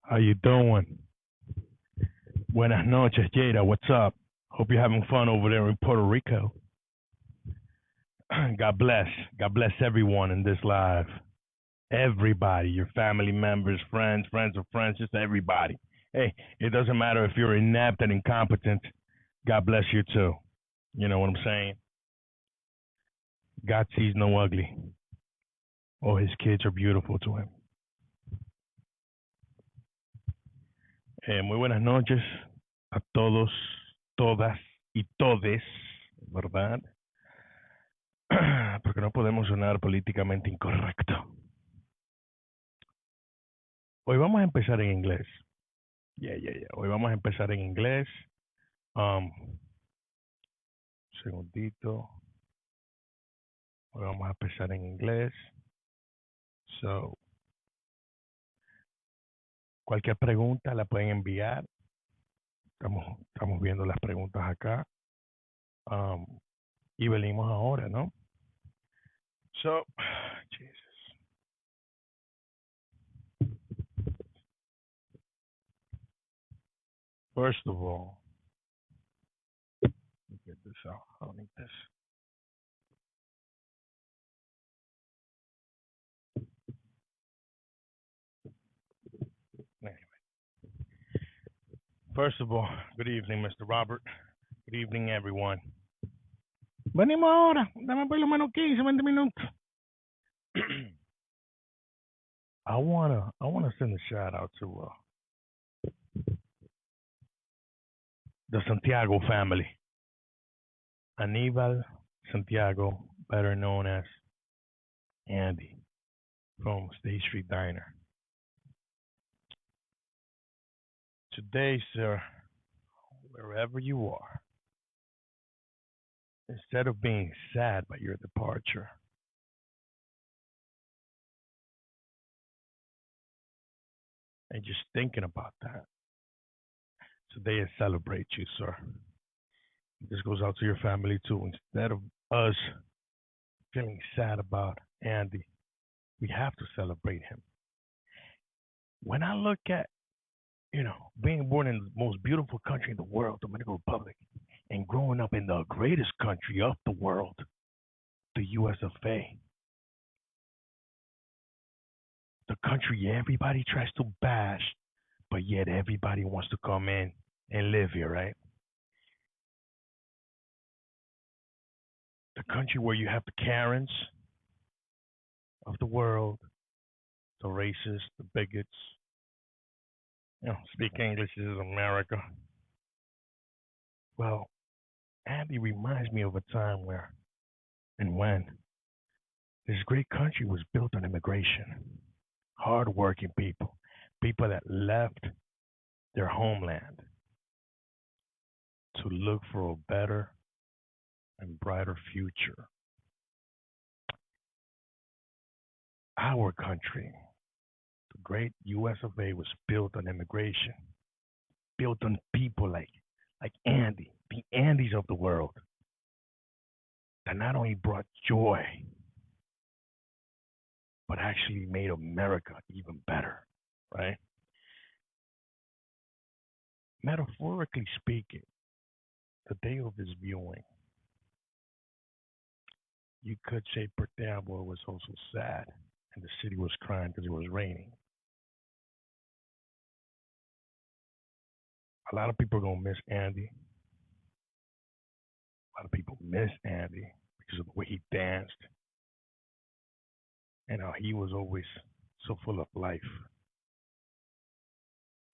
How you doing? Buenas noches, Jada. What's up? Hope you're having fun over there in Puerto Rico. God bless. God bless everyone in this live. Everybody, your family members, friends of friends, just everybody. Hey, it doesn't matter if you're inept and incompetent. God bless you too. You know what I'm saying? God sees no ugly. All his kids are beautiful to him. Muy buenas noches a todos, todas y todes, ¿verdad? Porque no podemos sonar políticamente incorrecto. Hoy vamos a empezar en inglés. Yeah. Hoy vamos a empezar en inglés. Segundito. Hoy vamos a empezar en inglés. So, cualquier pregunta la pueden enviar. Estamos viendo las preguntas acá. Y venimos ahora, ¿no? So, Jesus. First of all, let me get this out. I don't need this. Anyway. First of all, good evening, Mr. Robert. Good evening, everyone. Venimos ahora. Dame por lo menos 15, 20 minutos. I wanna send a shout out to the Santiago family. Anibal Santiago, better known as Andy from State Street Diner. Today, sir, wherever you are, instead of being sad by your departure, and just thinking about that, today I celebrate you, sir. This goes out to your family too. Instead of us feeling sad about Andy, we have to celebrate him. When I look at, being born in the most beautiful country in the world, Dominican Republic, and growing up in the greatest country of the world, the US of A, the country everybody tries to bash, but yet everybody wants to come in and live here, right? The country where you have the Karens of the world, the racists, the bigots. Speak English, this is America. Well, Andy reminds me of a time where and when this great country was built on immigration. Hardworking people, people that left their homeland to look for a better and brighter future. Our country, the great US of A, was built on immigration, built on people like Andy, the Andys of the world, that not only brought joy, but actually made America even better, right? Metaphorically speaking, the day of his viewing, you could say Preamble was also sad, and the city was crying because it was raining. A lot of people are gonna miss Andy. A lot of people miss Andy because of the way he danced and how he was always so full of life,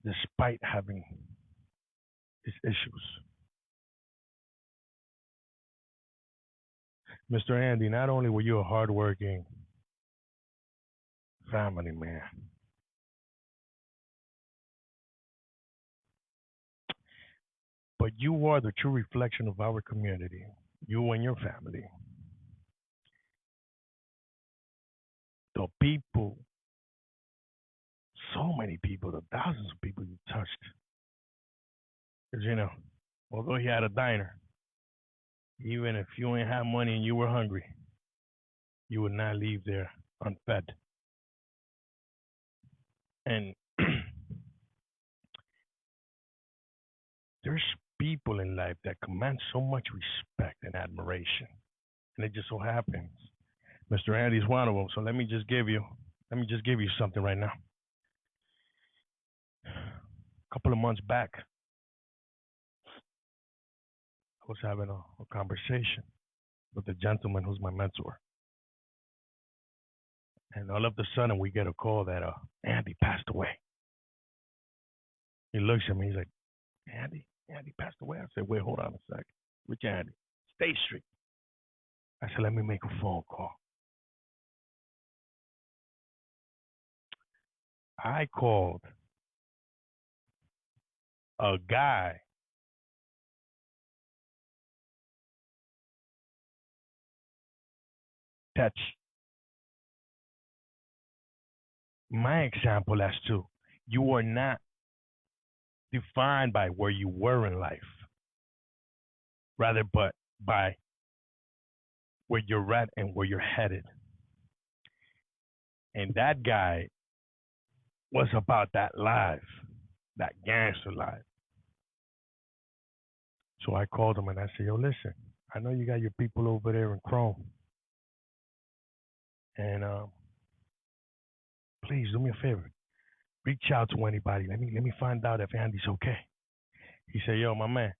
despite having his issues. Mr. Andy, not only were you a hardworking family man, but you are the true reflection of our community, you and your family. The people, so many people, the thousands of people you touched. Because, although he had a diner, even if you ain't had money and you were hungry, you would not leave there unfed. And There's people in life that command so much respect and admiration, and it just so happens Mr. Andy is one of them. So let me just give you something right now. A couple of months back, I was having a conversation with a gentleman who's my mentor, and all of a sudden we get a call that Andy passed away. He looks at me, he's like, Andy passed away. I said, wait, hold on a sec. Which Andy? State Street. I said, let me make a phone call. I called a guy that's my example as to you are not defined by where you were in life, rather, but by where you're at and where you're headed. And that guy was about that life, that gangster life. So I called him and I said, yo, listen, I know you got your people over there in Chrome. And please do me a favor. Reach out to anybody. Let me find out if Andy's okay. He said, yo, my man,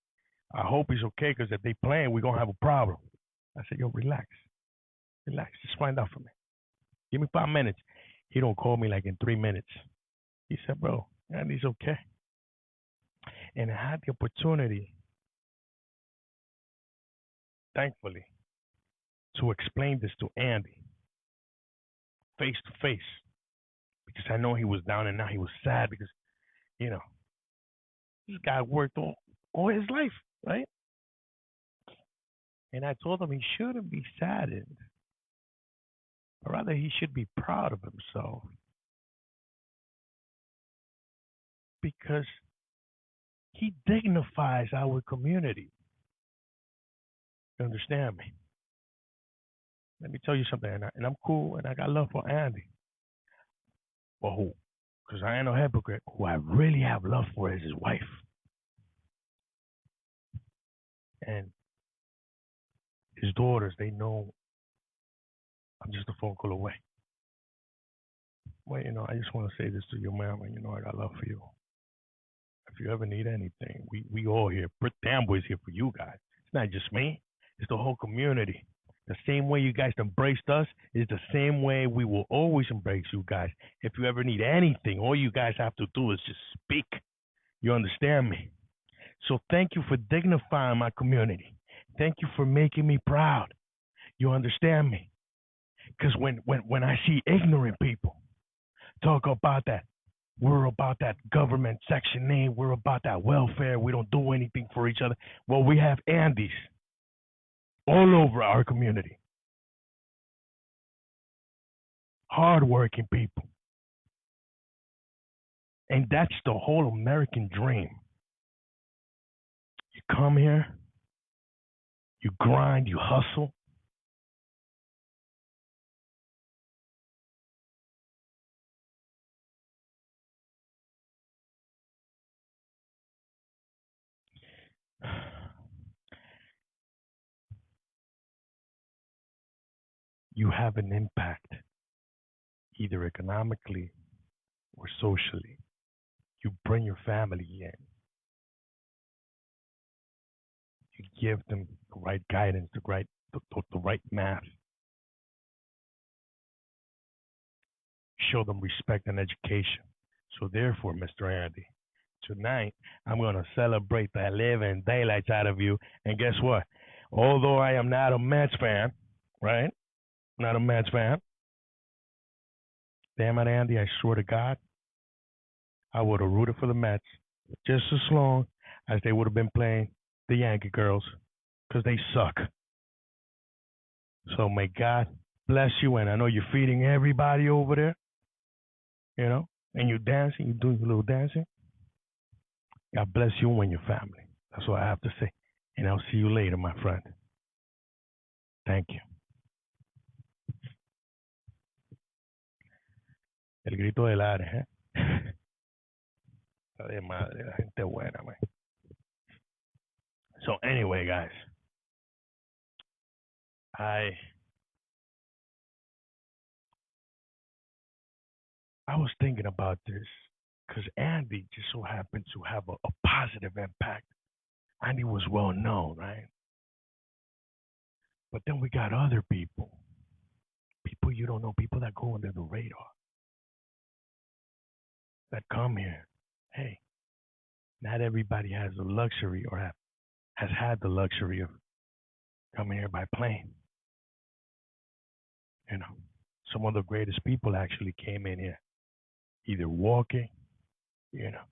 I hope he's okay because if they playing, we're gonna have a problem. I said, yo, relax. Relax. Just find out for me. Give me 5 minutes. He don't call me like in 3 minutes. He said, bro, Andy's okay. And I had the opportunity, thankfully, to explain this to Andy face to face because I know he was down and out. He was sad because, you know, this guy worked all his life, right? And I told him he shouldn't be saddened, but rather he should be proud of himself because he dignifies our community. You understand me? Let me tell you something, and I'm cool, and I got love for Andy. But who? Because I ain't no hypocrite. Who I really have love for is his wife. And his daughters, they know I'm just a phone call away. Well, I just want to say this to your mama. I got love for you. If you ever need anything, we all here. Brit Damboy's here for you guys. It's not just me. It's the whole community. The same way you guys embraced us is the same way we will always embrace you guys. If you ever need anything, all you guys have to do is just speak. You understand me? So thank you for dignifying my community. Thank you for making me proud. You understand me? Because when I see ignorant people talk about that, we're about that government Section 8, we're about that welfare, we don't do anything for each other. Well, we have Andes all over our community. Hardworking people. And that's the whole American dream. You come here, you grind, you hustle. You have an impact, either economically or socially. You bring your family in. You give them the right guidance, the right math. Show them respect and education. So therefore, Mr. Andy, tonight I'm going to celebrate the living daylights out of you. And guess what? Although I am not a Mets fan, right? Not a Mets fan. Damn it, Andy, I swear to God, I would have rooted for the Mets just as long as they would have been playing the Yankee girls because they suck. So may God bless you. And I know you're feeding everybody over there, and you're dancing, you're doing a little dancing. God bless you and your family. That's what I have to say. And I'll see you later, my friend. Thank you. El grito del Ares, ¿eh? Está de madre, la gente buena, man. So anyway, guys, I I was thinking about this because Andy just so happened to have a positive impact. Andy was well known, right? But then we got other people you don't know, people that go under the radar, that come here. Hey, not everybody has the luxury or has had the luxury of coming here by plane. You know, some of the greatest people actually came in here either walking, you know,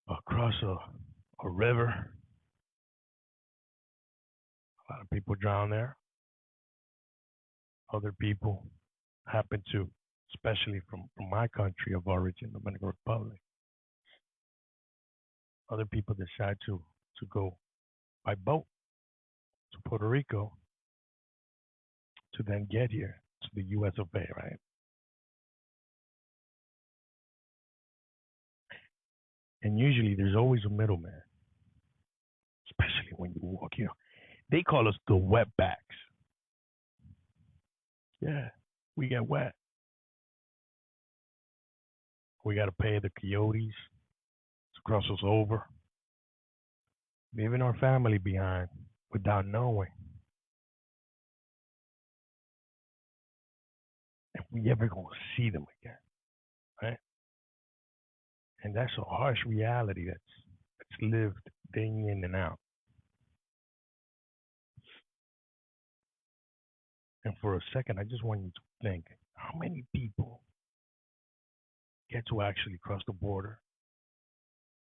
across a river. A lot of people drown there. Other people happen to, especially from my country of origin, Dominican Republic, other people decide to go by boat to Puerto Rico to then get here to the US of A, right? And usually there's always a middleman, especially when you walk here. They call us the wetbacks. Yeah, we get wet. We got to pay the coyotes to cross us over, leaving our family behind without knowing if we ever gonna see them again, right? And that's a harsh reality that's lived day in and out. And for a second, I just want you to think how many people get to actually cross the border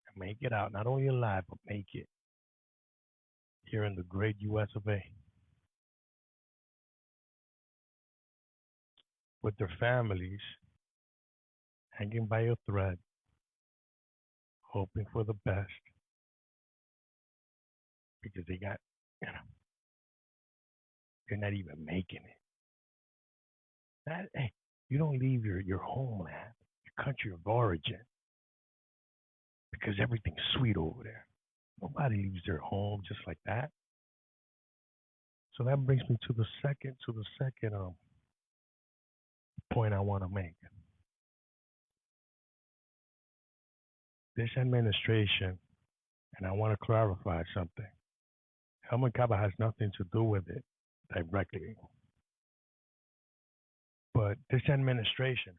and make it out, not only alive, but make it here in the great US of A with their families hanging by a thread, hoping for the best because they got, you know, they're not even making it. Hey, you don't leave your homeland, your country of origin, because everything's sweet over there. Nobody leaves their home just like that. So that brings me to the second point I want to make. This administration, and I want to clarify something. Helmut Kaba has nothing to do with it directly, but this administration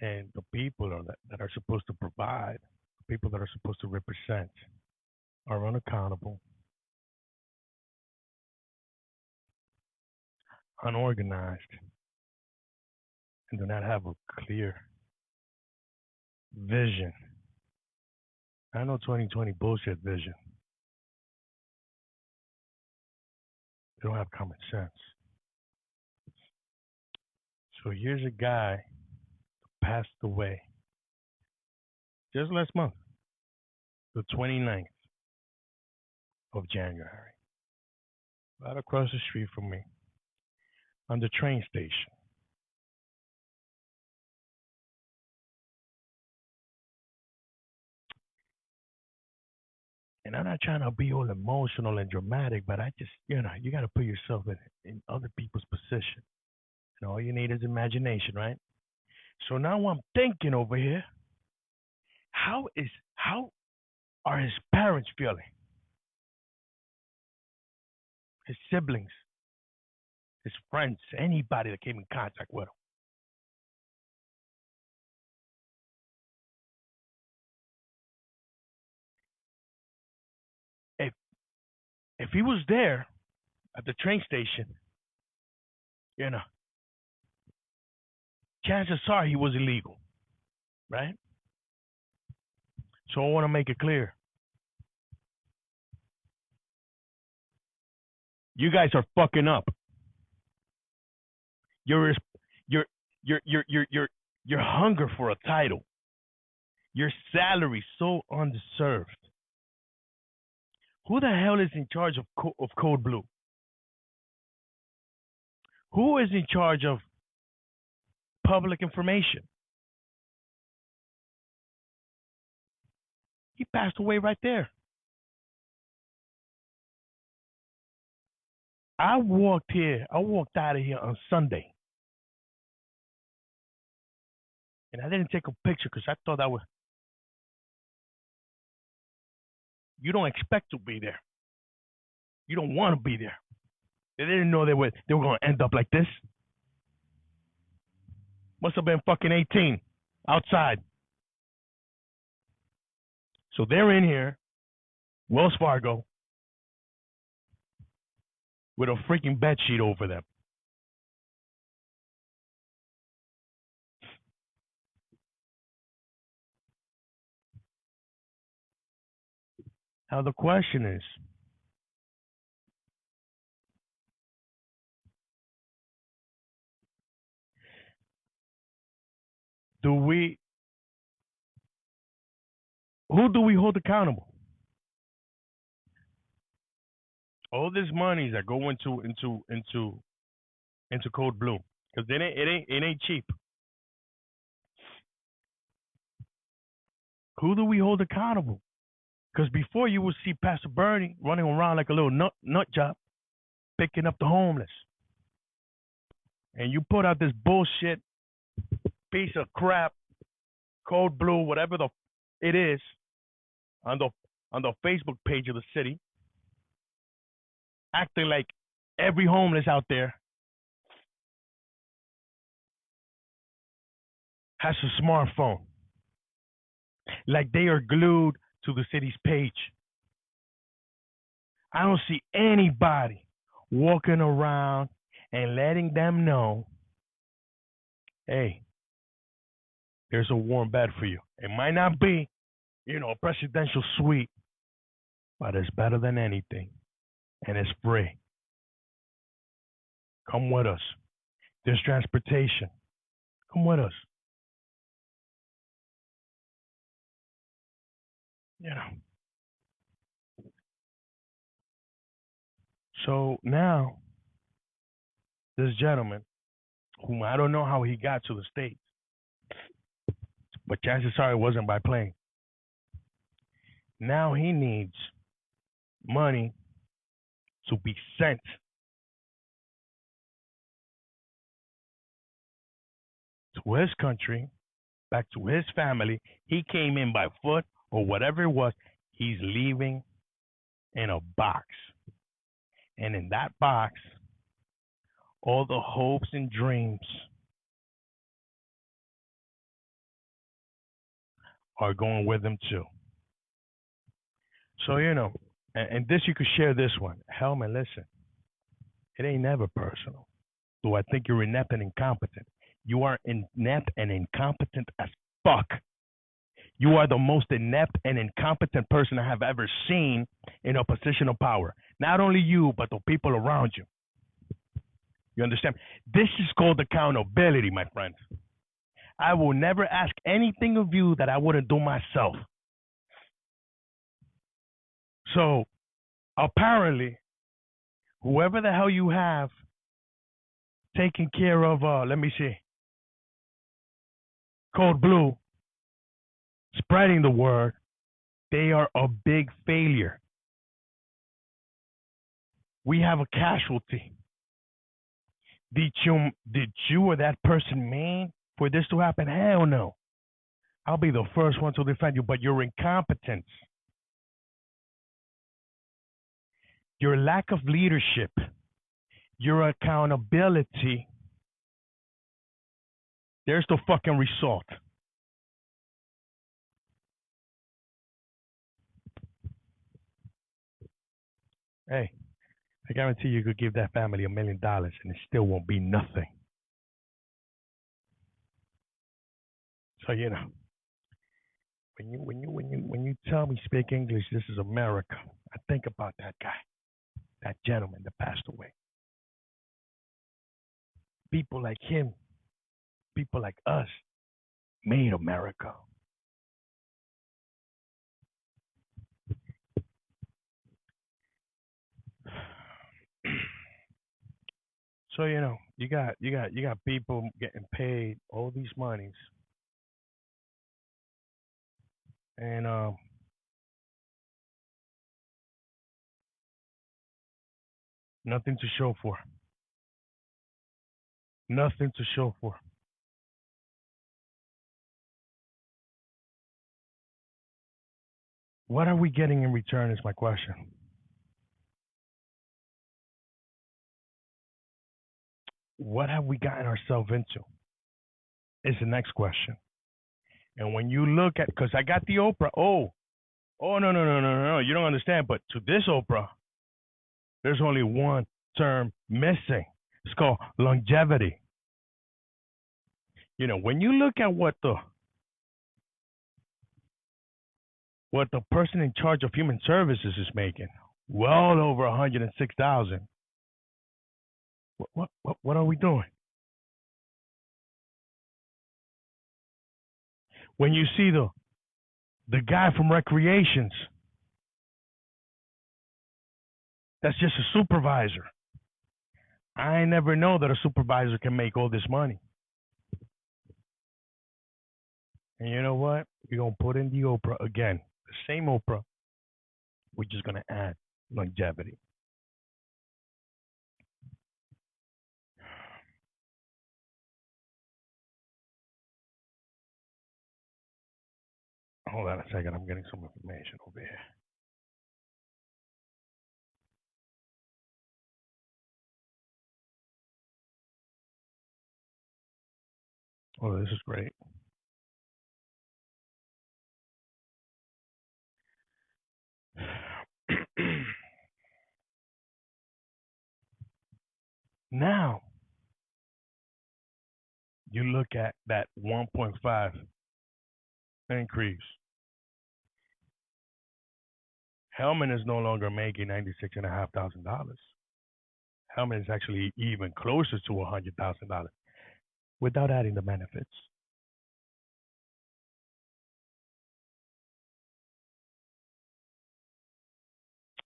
and the people that are supposed to provide, the people that are supposed to represent, are unaccountable, unorganized, and do not have a clear vision. I know 2020 bullshit vision. They don't have common sense. So here's a guy who passed away just last month, the 29th of January, right across the street from me, on the train station. And I'm not trying to be all emotional and dramatic, but I just, you got to put yourself in other people's position. And all you need is imagination, right? So now I'm thinking over here, how are his parents feeling? His siblings, his friends, anybody that came in contact with him. If he was there at the train station, you know, chances are he was illegal, right? So I want to make it clear. You guys are fucking up. Your your your hunger for a title, your salary so undeserved. Who the hell is in charge of Code Blue? Who is in charge of public information. He passed away right there. I walked out of here on Sunday, and I didn't take a picture because I thought that was. You don't expect to be there. You don't want to be there. They didn't know they were going to end up like this. Must have been fucking 18 outside. So they're in here, Wells Fargo, with a freaking bed sheet over them. Now the question is, who do we hold accountable? All these monies that go into Code Blue, because it ain't cheap. Who do we hold accountable? Because before you would see Pastor Bernie running around like a little nut job, picking up the homeless, and you put out this bullshit piece of crap, Code Blue, whatever it is, on the Facebook page of the city, acting like every homeless out there has a smartphone, like they are glued to the city's page. I don't see anybody walking around and letting them know, hey, there's a warm bed for you. It might not be, a presidential suite, but it's better than anything. And it's free. Come with us. There's transportation. Come with us. So now, this gentleman, whom I don't know how he got to the States, but chances are it wasn't by plane. Now he needs money to be sent to his country, back to his family. He came in by foot or whatever it was. He's leaving in a box. And in that box, all the hopes and dreams are going with him too. So, and this you could share this one. Hellman, listen, it ain't never personal. Do I think you're inept and incompetent? You are inept and incompetent as fuck. You are the most inept and incompetent person I have ever seen in a position of power. Not only you, but the people around you. You understand? This is called accountability, my friend. I will never ask anything of you that I wouldn't do myself. So, apparently, whoever the hell you have taking care of, Code Blue, spreading the word, they are a big failure. We have a casualty. Did you or that person mean for this to happen? Hell no. I'll be the first one to defend you, but your incompetence, your lack of leadership, your accountability, there's the fucking result. Hey, I guarantee you could give that family $1 million and it still won't be nothing. So when you tell me speak English, this is America. I think about that guy, that gentleman that passed away. People like him, people like us, made America. So You got people getting paid all these monies and nothing to show for. Nothing to show for. What are we getting in return is my question. What have we gotten ourselves into? Is the next question. And when you look at, because I got the Oprah. Oh no no no no no! You don't understand. But to this Oprah, there's only one term missing. It's called longevity. When you look at what the person in charge of human services is making, well over 106,000. What are we doing? When you see the guy from recreations, that's just a supervisor. I never know that a supervisor can make all this money. And you know what? We're gonna put in the Oprah again, the same Oprah. We're just gonna add longevity. Hold on a second. I'm getting some information over here. Oh, this is great. Now you look at that 1.5 increase. Hellman is no longer making $96,500. Hellman is actually even closer to $100,000 without adding the benefits.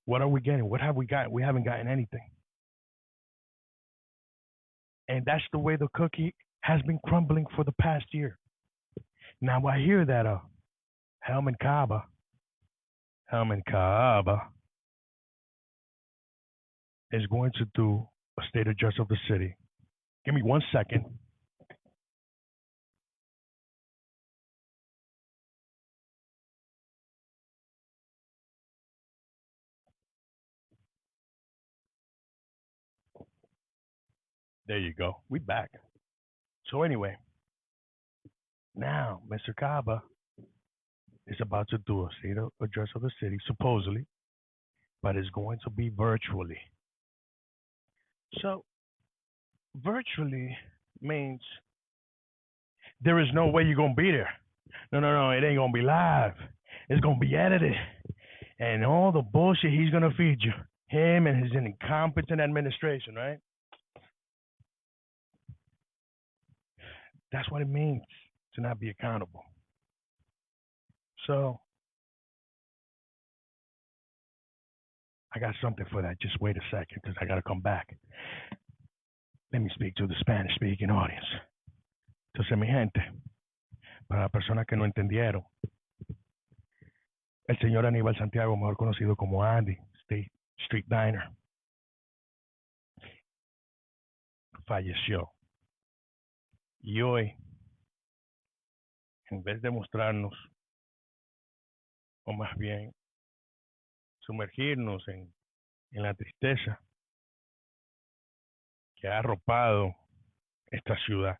What are we getting? What have we got? We haven't gotten anything. And that's the way the cookie has been crumbling for the past year. Now I hear that Helman Kaba, Helman Kaba is going to do a state address of the city. Give me 1 second. There you go. We back. So anyway, now Mr. Kaba is about to do a state address of the city, supposedly, but it's going to be virtually. So virtually means there is no way you're gonna be there. No, no, no, it ain't gonna be live. It's gonna be edited, and all the bullshit he's gonna feed you, him and his incompetent administration, right? That's what it means to not be accountable. So I got something for that. Just wait a second, because I gotta come back. Let me speak to the Spanish-speaking audience. Entonces, mi gente, para las personas que no entendieron, el señor Aníbal Santiago, mejor conocido como Andy, Street Diner, falleció. Y hoy, en vez de mostrarnos, o más bien sumergirnos en la tristeza que ha arropado esta ciudad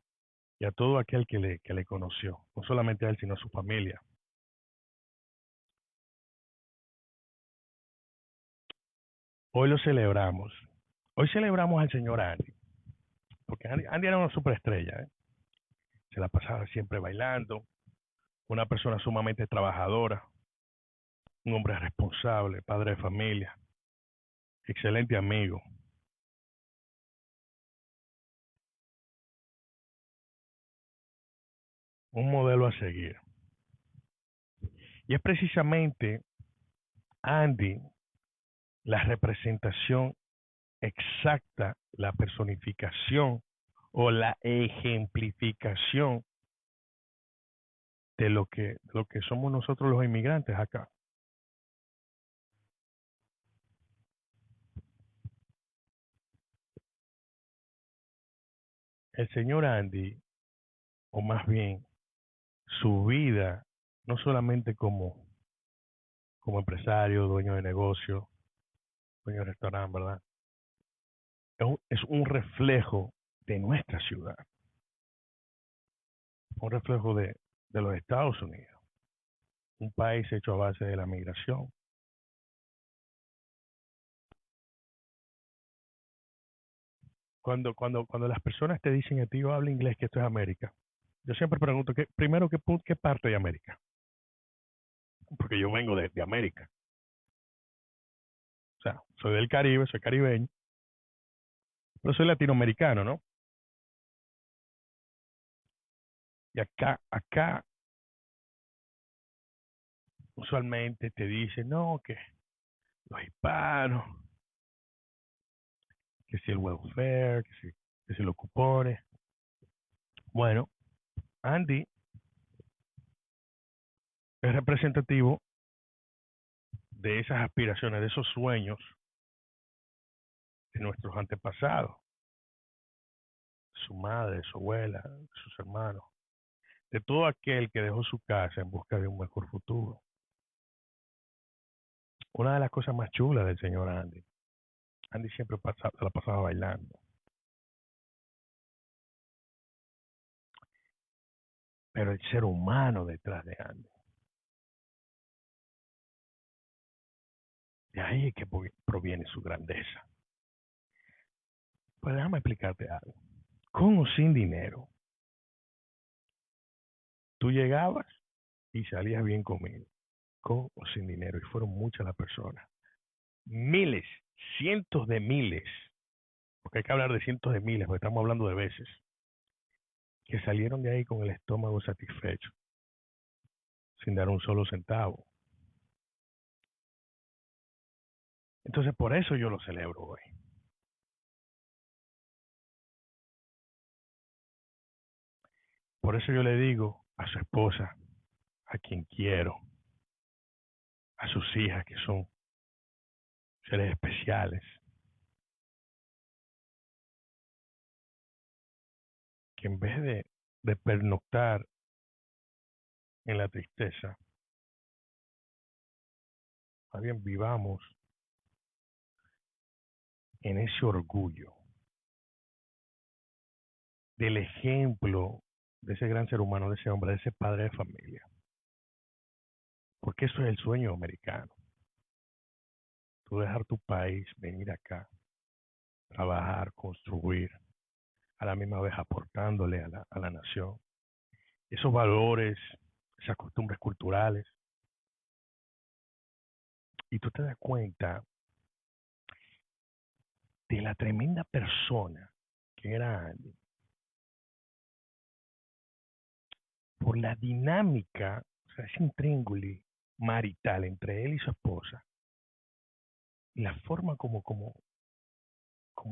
y a todo aquel que le conoció, no solamente a él, sino a su familia. Hoy lo celebramos. Hoy celebramos al señor Andy, porque Andy era una superestrella, ¿eh? Se la pasaba siempre bailando, una persona sumamente trabajadora, un hombre responsable, padre de familia, excelente amigo. Un modelo a seguir. Y es precisamente Andy la representación exacta, la personificación o la ejemplificación de lo que somos nosotros los inmigrantes acá. El señor Andy, o más bien su vida, no solamente como empresario, dueño de negocio, dueño de restaurante, ¿verdad? Es un reflejo de nuestra ciudad, un reflejo de los Estados Unidos, un país hecho a base de la migración. Cuando las personas te dicen a ti, yo hablo inglés, que esto es América, yo siempre pregunto, primero, ¿qué parte de América? Porque yo vengo de América. O sea, soy del Caribe, soy caribeño, pero soy latinoamericano, ¿no? Y acá usualmente te dicen, no, que los hispanos, que si el welfare, que si los cupones. Bueno, Andy es representativo de esas aspiraciones, de esos sueños de nuestros antepasados, su madre, su abuela, sus hermanos, de todo aquel que dejó su casa en busca de un mejor futuro. Una de las cosas más chulas del señor Andy, Andy siempre la pasaba bailando, pero el ser humano detrás de Andy, de ahí es que proviene su grandeza. Pues déjame explicarte algo. Con o sin dinero, tú llegabas y salías bien comido, con o sin dinero, y fueron muchas las personas, miles, cientos de miles, porque hay que hablar de cientos de miles, porque estamos hablando de veces, que salieron de ahí con el estómago satisfecho, sin dar un solo centavo. Entonces, por eso yo lo celebro hoy. Por eso yo le digo a su esposa, a quien quiero, a sus hijas, que son seres especiales, que en vez de pernoctar en la tristeza, más bien vivamos en ese orgullo del ejemplo de ese gran ser humano, de ese hombre, de ese padre de familia. Porque eso es el sueño americano. Tú dejar tu país, venir acá, trabajar, construir, a la misma vez aportándole a la nación. Esos valores, esas costumbres culturales. Y tú te das cuenta de la tremenda persona que era Andy, por la dinámica, o sea, ese intríngulis marital entre él y su esposa, y la forma como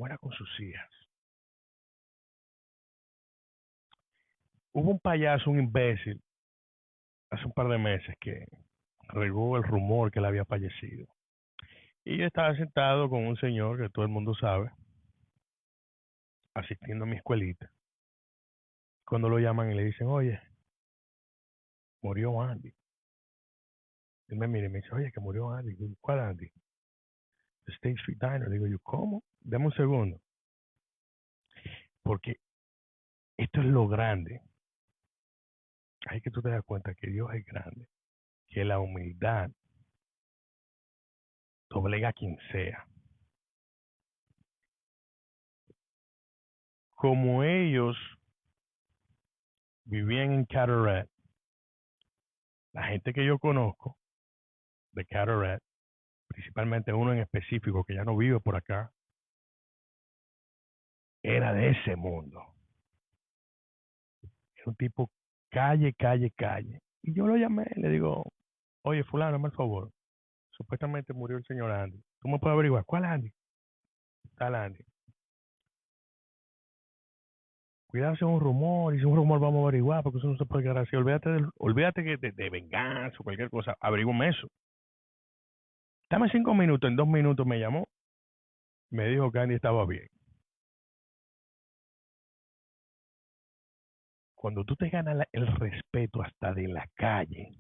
era con sus hijas. Hubo un payaso, un imbécil, hace un par de meses que regó el rumor que él había fallecido. Y yo estaba sentado con un señor que todo el mundo sabe, asistiendo a mi escuelita. Cuando lo llaman y le dicen, oye, murió Andy. Él me mira y me dice, oye, que murió Andy. Digo, ¿cuál Andy? The State Street Diner. Digo yo, ¿cómo? Dame un segundo. Porque esto es lo grande. Hay que tú te das cuenta que Dios es grande. Que la humildad doblega a quien sea. Como ellos vivían en Cataract, la gente que yo conozco de Cataract, principalmente uno en específico que ya no vive por acá, era de ese mundo. Era un tipo calle, calle, calle. Y yo lo llamé, le digo, oye, fulano, hazme el favor. Supuestamente murió el señor Andy. ¿Tú me puedes averiguar? ¿Cuál Andy? Tal Andy. Cuidado si es un rumor, y si es un rumor vamos a averiguar, porque eso no se puede quedar así. Olvídate que de venganza o cualquier cosa, averiguame eso. Dame 5 minutos, en 2 minutos me llamó, me dijo que Andy estaba bien. Cuando tú te ganas el respeto hasta de la calle,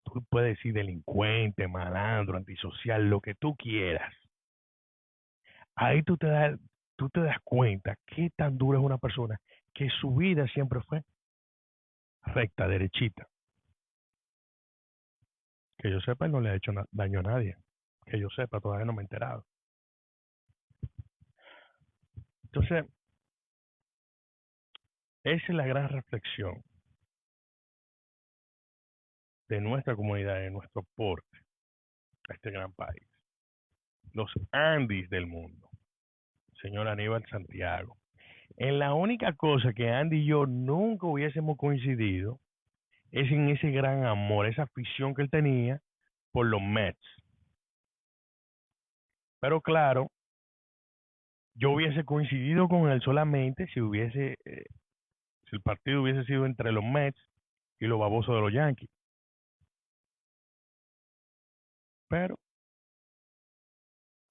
tú puedes decir delincuente, malandro, antisocial, lo que tú quieras. Ahí tú te das cuenta qué tan dura es una persona que su vida siempre fue recta, derechita. Que yo sepa, él no le ha hecho daño a nadie. Que yo sepa, todavía no me he enterado. Entonces, esa es la gran reflexión de nuestra comunidad, de nuestro aporte a este gran país. Los Andis del mundo, señor Aníbal Santiago. En la única cosa que Andy y yo nunca hubiésemos coincidido es en ese gran amor, esa afición que él tenía por los Mets. Pero claro, yo hubiese coincidido con él solamente si el partido hubiese sido entre los Mets y los babosos de los Yankees. Pero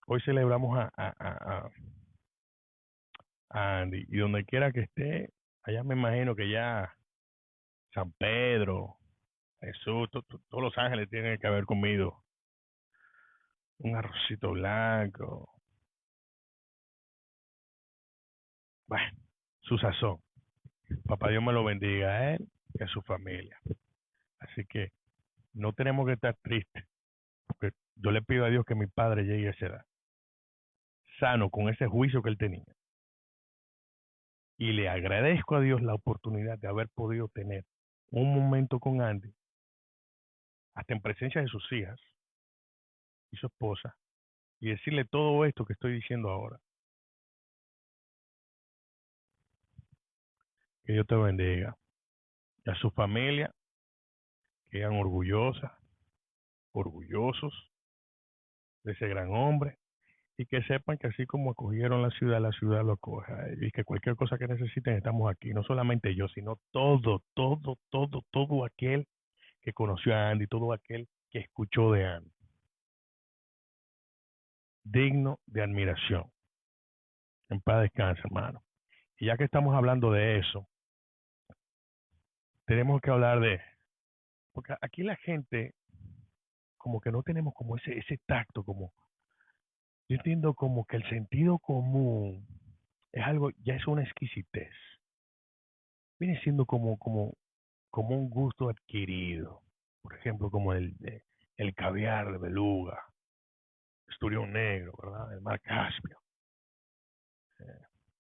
hoy celebramos a Andy y donde quiera que esté, allá me imagino que ya San Pedro, Jesús, todos los ángeles tienen que haber comido un arrocito blanco, bueno, su sazón. Papá Dios me lo bendiga a él y a su familia. Así que no tenemos que estar tristes, porque yo le pido a Dios que mi padre llegue a esa edad, sano con ese juicio que él tenía. Y le agradezco a Dios la oportunidad de haber podido tener un momento con Andy, hasta en presencia de sus hijas y su esposa, y decirle todo esto que estoy diciendo ahora. Que Dios te bendiga. Y a su familia, que sean orgullosas, orgullosos de ese gran hombre, y que sepan que así como acogieron la ciudad lo acoge. Y que cualquier cosa que necesiten, estamos aquí. No solamente yo, sino todo aquel que conoció a Andy, todo aquel que escuchó de Andy. Digno de admiración. En paz descanse, hermano. Y ya que estamos hablando de eso, tenemos que hablar porque aquí la gente, como que no tenemos como ese tacto, como, yo entiendo como que el sentido común es algo, ya es una exquisitez. Viene siendo como un gusto adquirido. Por ejemplo, como el caviar de beluga, esturión negro, ¿verdad? El mar Caspio,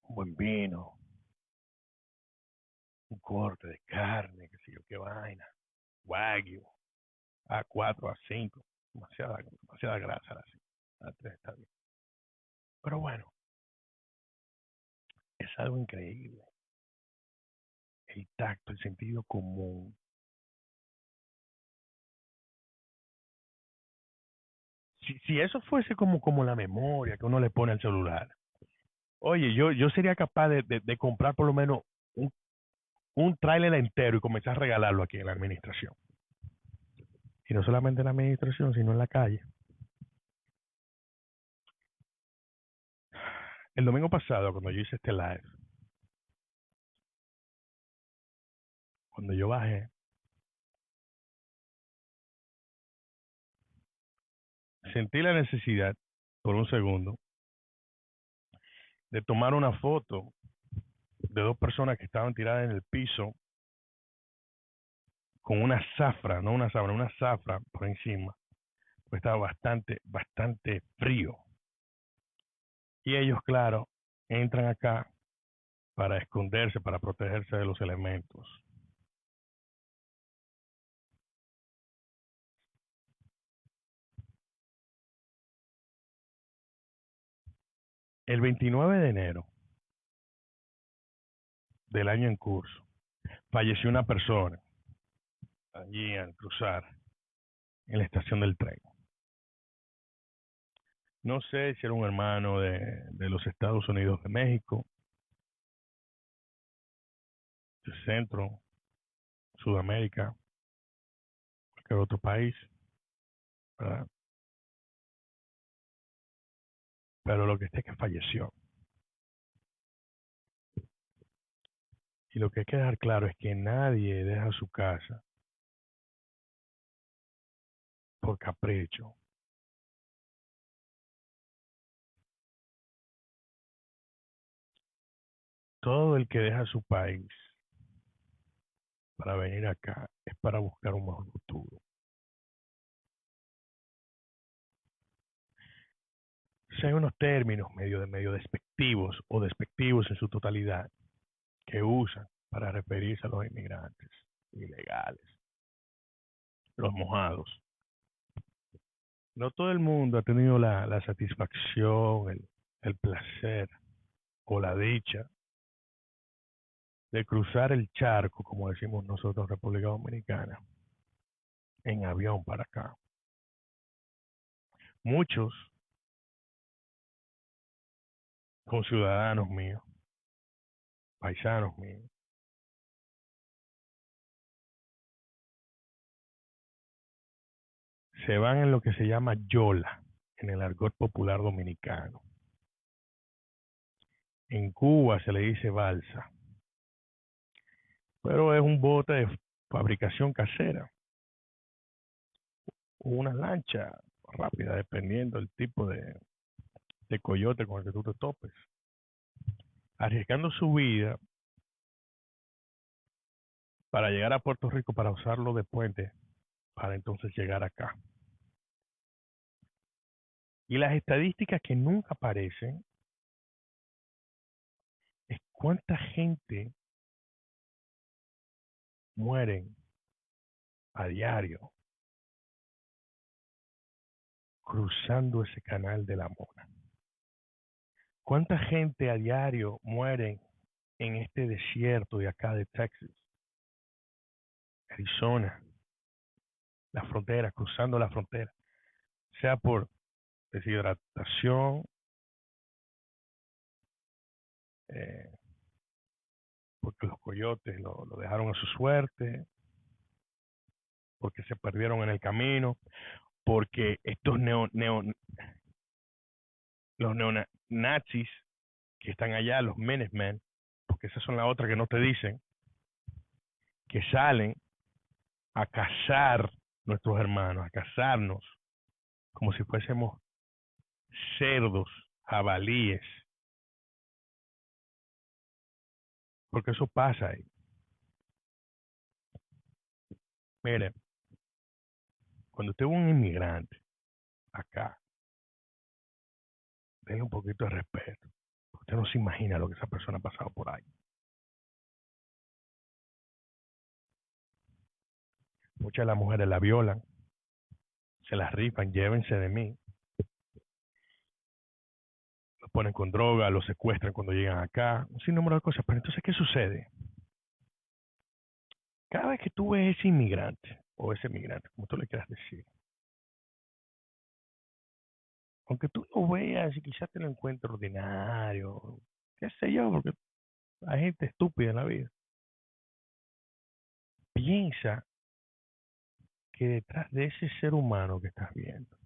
un buen vino, un corte de carne, qué sé yo, qué vaina, wagyu, A4, A5, demasiada grasa, así. A3 está bien. Pero bueno, es algo increíble. El tacto, el sentido común. Si eso fuese como la memoria que uno le pone al celular, oye, yo sería capaz de comprar por lo menos un, un tráiler entero y comenzar a regalarlo aquí en la administración. Y no solamente en la administración, sino en la calle. El domingo pasado, cuando yo hice este live, cuando yo bajé, sentí la necesidad, por un segundo, de tomar una foto de dos personas que estaban tiradas en el piso con una zafra, no una sábana, una zafra por encima, pues estaba bastante frío. Y ellos, claro, entran acá para esconderse, para protegerse de los elementos. El 29 de enero del año en curso, falleció una persona allí al cruzar en la estación del tren. No sé si era un hermano de los Estados Unidos de México, Centro, Sudamérica, cualquier otro país, ¿verdad? Pero lo que está es que falleció. Y lo que hay que dejar claro es que nadie deja su casa por capricho. Todo el que deja su país para venir acá es para buscar un mejor futuro. O sea, hay unos términos medio despectivos o despectivos en su totalidad que usan para referirse a los inmigrantes ilegales, los mojados. No todo el mundo ha tenido la satisfacción, el placer o la dicha de cruzar el charco, como decimos nosotros en República Dominicana, en avión para acá. Muchos conciudadanos míos, paisanos míos, se van en lo que se llama yola, en el argot popular dominicano. En Cuba se le dice balsa, pero es un bote de fabricación casera o una lancha rápida, dependiendo del tipo de coyote con el que tú te topes, arriesgando su vida para llegar a Puerto Rico para usarlo de puente para entonces llegar acá. Y las estadísticas que nunca aparecen es cuánta gente mueren a diario cruzando ese canal de la Mona. ¿Cuánta gente a diario muere en este desierto de acá de Texas, Arizona, la frontera, cruzando la frontera? Sea por deshidratación, eh, porque los coyotes lo dejaron a su suerte, porque se perdieron en el camino, porque estos los neonazis que están allá, los Minutemen, porque esas son las otras que no te dicen, que salen a cazar nuestros hermanos, a cazarnos como si fuésemos cerdos, jabalíes, porque eso pasa ahí. Mire, cuando usted es un inmigrante acá, denle un poquito de respeto. Usted no se imagina lo que esa persona ha pasado por ahí. Muchas de las mujeres la violan, se las rifan, llévense de mí. Los ponen con droga, los secuestran cuando llegan acá, un sinnúmero de cosas. Pero entonces, ¿qué sucede? Cada vez que tú ves ese inmigrante, o ese migrante, como tú le quieras decir, aunque tú lo veas y quizás te lo encuentres ordinario, qué sé yo, porque hay gente estúpida en la vida, piensa que detrás de ese ser humano que estás viendo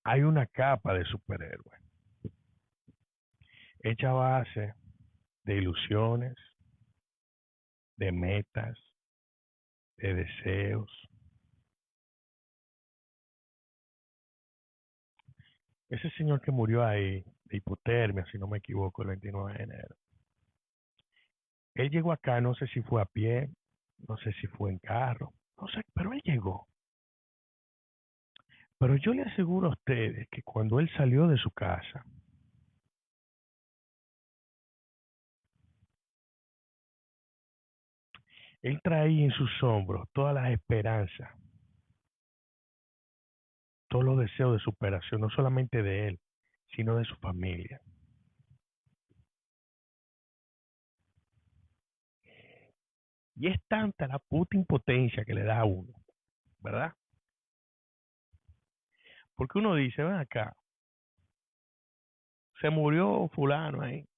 hay una capa de superhéroe hecha a base de ilusiones, de metas, de deseos. Ese señor que murió ahí de hipotermia, si no me equivoco, el 29 de enero, él llegó acá, no sé si fue a pie, no sé si fue en carro, no sé, pero él llegó. Pero yo le aseguro a ustedes que cuando él salió de su casa, él traía en sus hombros todas las esperanzas, todos los deseos de superación, no solamente de él, sino de su familia. Y es tanta la puta impotencia que le da a uno, ¿verdad? Porque uno dice, ven acá, se murió fulano ahí.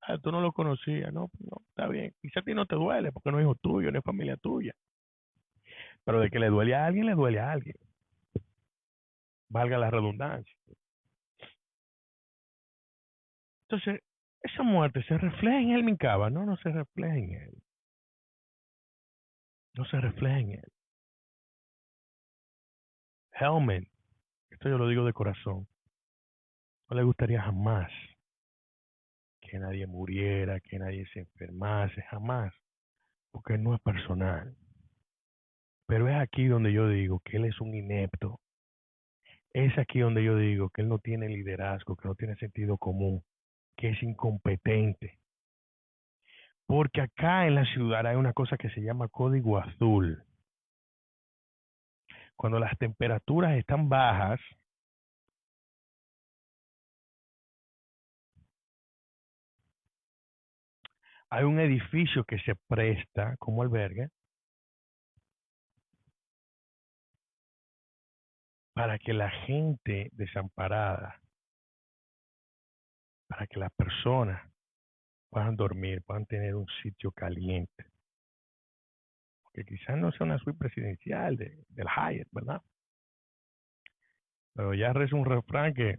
Ah, tú no lo conocías, no, no, está bien. Quizá a ti no te duele porque no es hijo tuyo, no es familia tuya. Pero de que le duele a alguien, le duele a alguien. Valga la redundancia. Entonces, esa muerte se refleja en él, Mincaba. No, no se refleja en él. No se refleja en él. Hellman, esto yo lo digo de corazón, no le gustaría jamás que nadie muriera, que nadie se enfermase, jamás, porque no es personal. Pero es aquí donde yo digo que él es un inepto. Es aquí donde yo digo que él no tiene liderazgo, que no tiene sentido común, que es incompetente. Porque acá en la ciudad hay una cosa que se llama código azul. Cuando las temperaturas están bajas, hay un edificio que se presta como albergue para que la gente desamparada, para que las personas puedan dormir, puedan tener un sitio caliente. Que quizás no sea una suite presidencial del Hyatt, ¿verdad? Pero ya es un refrán que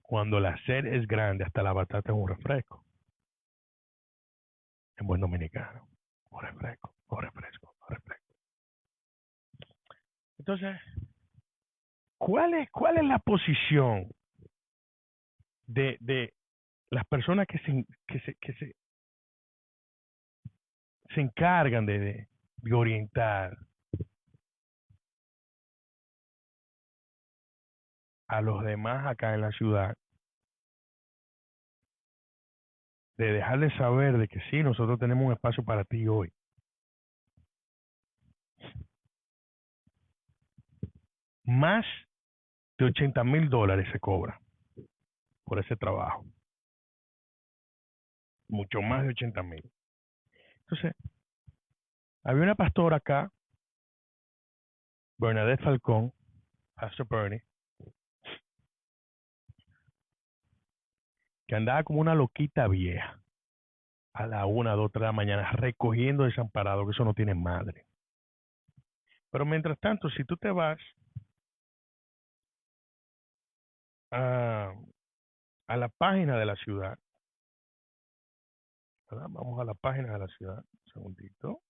cuando la sed es grande, hasta la batata es un refresco. En buen dominicano. Un refresco, un refresco, un refresco. Entonces, ¿cuál es la posición de las personas se encargan de orientar a los demás acá en la ciudad, de dejarles saber de que sí, nosotros tenemos un espacio para ti hoy? Más de $80,000 se cobra por ese trabajo. Mucho más de 80,000. Entonces, había una pastora acá, Bernadette Falcón, Pastor Bernie, que andaba como una loquita vieja a la 1, 2, 3 de la mañana recogiendo desamparado, que eso no tiene madre. Pero mientras tanto, si tú te vas a, a la página de la ciudad, ¿verdad? Vamos a la página de la ciudad, un segundito.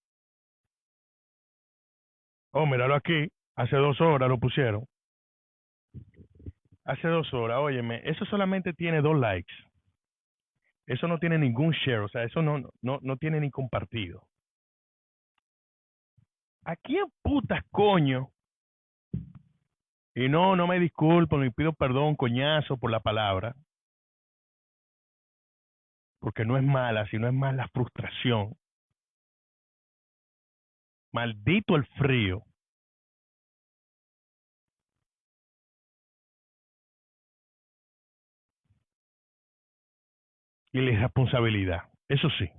Oh, míralo aquí, hace 2 horas lo pusieron. Hace 2 horas, óyeme, eso solamente tiene 2 likes. Eso no tiene ningún share, o sea, eso no tiene ni compartido. ¿A quién putas coño? Y no me disculpo, ni pido perdón, coñazo, por la palabra, porque no es mala, sino es más la frustración. Maldito el frío. Y la irresponsabilidad. Eso sí.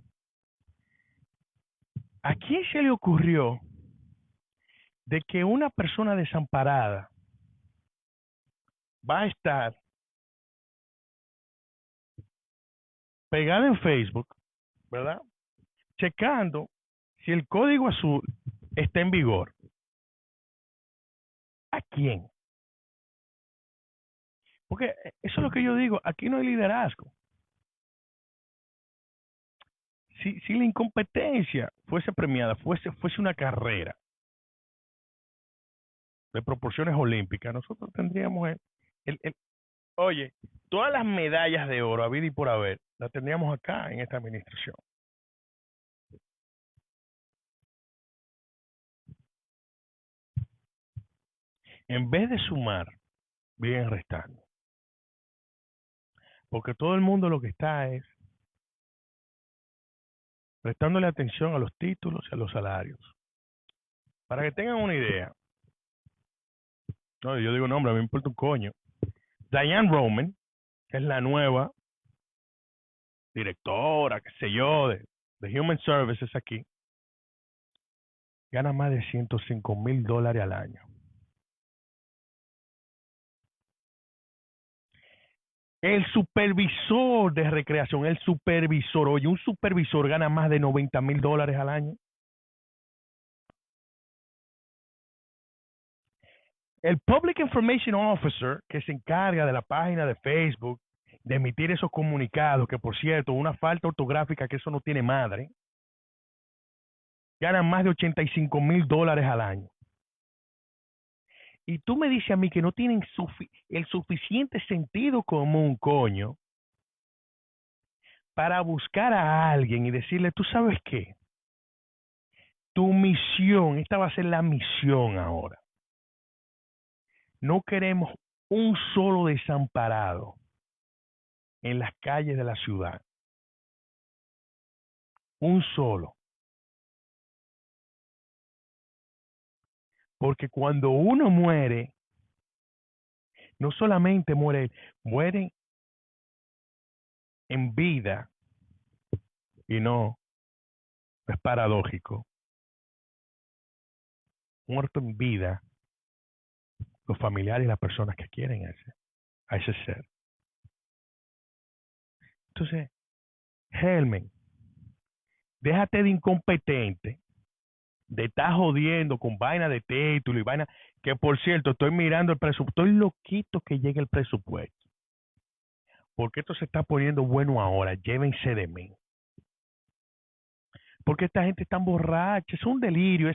¿A quién se le ocurrió de que una persona desamparada va a estar pegada en Facebook, ¿verdad? Checando si el código azul está en vigor? ¿A quién? Porque eso es lo que yo digo, aquí no hay liderazgo. Si la incompetencia fuese premiada, fuese una carrera de proporciones olímpicas, nosotros tendríamos oye, todas las medallas de oro, habido y por haber, las tendríamos acá en esta administración. En vez de sumar, vienen restando. Porque todo el mundo lo que está es prestándole atención a los títulos y a los salarios. Para que tengan una idea, no, yo digo nombre, a mí me importa un coño. Diane Roman, que es la nueva directora, qué sé yo, de Human Services aquí, gana más de $105,000 al año. El supervisor de recreación, el supervisor, oye, un supervisor gana más de $90,000 al año. El Public Information Officer, que se encarga de la página de Facebook, de emitir esos comunicados, que por cierto, una falta ortográfica que eso no tiene madre, ganan más de $85,000 al año. Y tú me dices a mí que no tienen el suficiente sentido común, coño, para buscar a alguien y decirle, tú sabes qué, tu misión, esta va a ser la misión ahora. No queremos un solo desamparado en las calles de la ciudad. Un solo. Porque cuando uno muere, no solamente muere en vida, y no, es paradójico. Muerto en vida, los familiares y las personas que quieren a ese ser. Entonces, Helmen, déjate de incompetente, de estar jodiendo con vaina de título y vaina, que por cierto, estoy mirando el presupuesto, estoy loquito que llegue el presupuesto, porque esto se está poniendo bueno ahora, llévense de mí. Porque esta gente está borracha, es un delirio,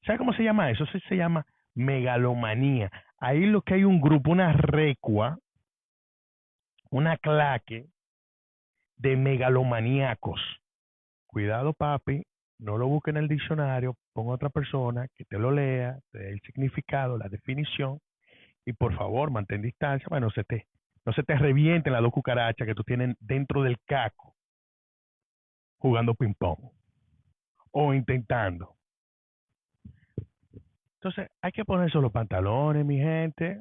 ¿sabe cómo se llama eso? Eso se llama megalomanía. Ahí lo que hay un grupo, una recua, una claque de megalomaníacos. Cuidado, papi, no lo busque en el diccionario, ponga a otra persona que te lo lea, te dé el significado, la definición, y por favor, mantén distancia, para no se te revienten las dos cucarachas que tú tienes dentro del caco jugando ping-pong o intentando. Entonces, hay que ponerse los pantalones, mi gente.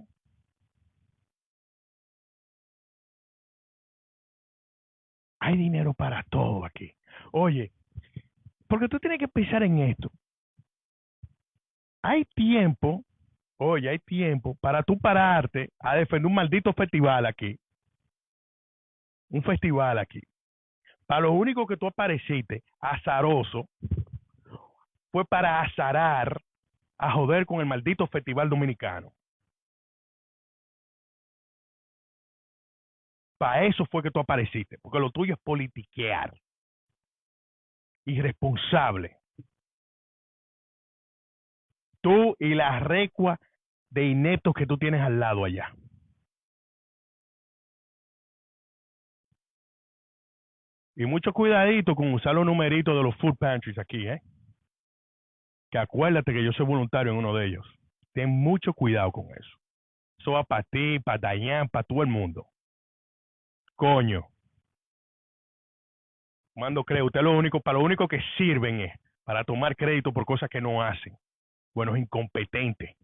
Hay dinero para todo aquí. Oye, porque tú tienes que pensar en esto. Hay tiempo, oye, hay tiempo para tú pararte a defender un maldito festival aquí. Un festival aquí. Para lo único que tú apareciste, azaroso, fue para azarar, a joder con el maldito festival dominicano. Para eso fue que tú apareciste, porque lo tuyo es politiquear. Irresponsable. Tú y la recua de ineptos que tú tienes al lado allá. Y mucho cuidadito con usar los numeritos de los food pantries aquí, ¿eh? Que acuérdate que yo soy voluntario en uno de ellos. Ten mucho cuidado con eso. Eso va para ti, para Dayan, para todo el mundo. Coño. Mando crédito. Usted para lo único que sirven es para tomar crédito por cosas que no hacen. Buenos incompetentes.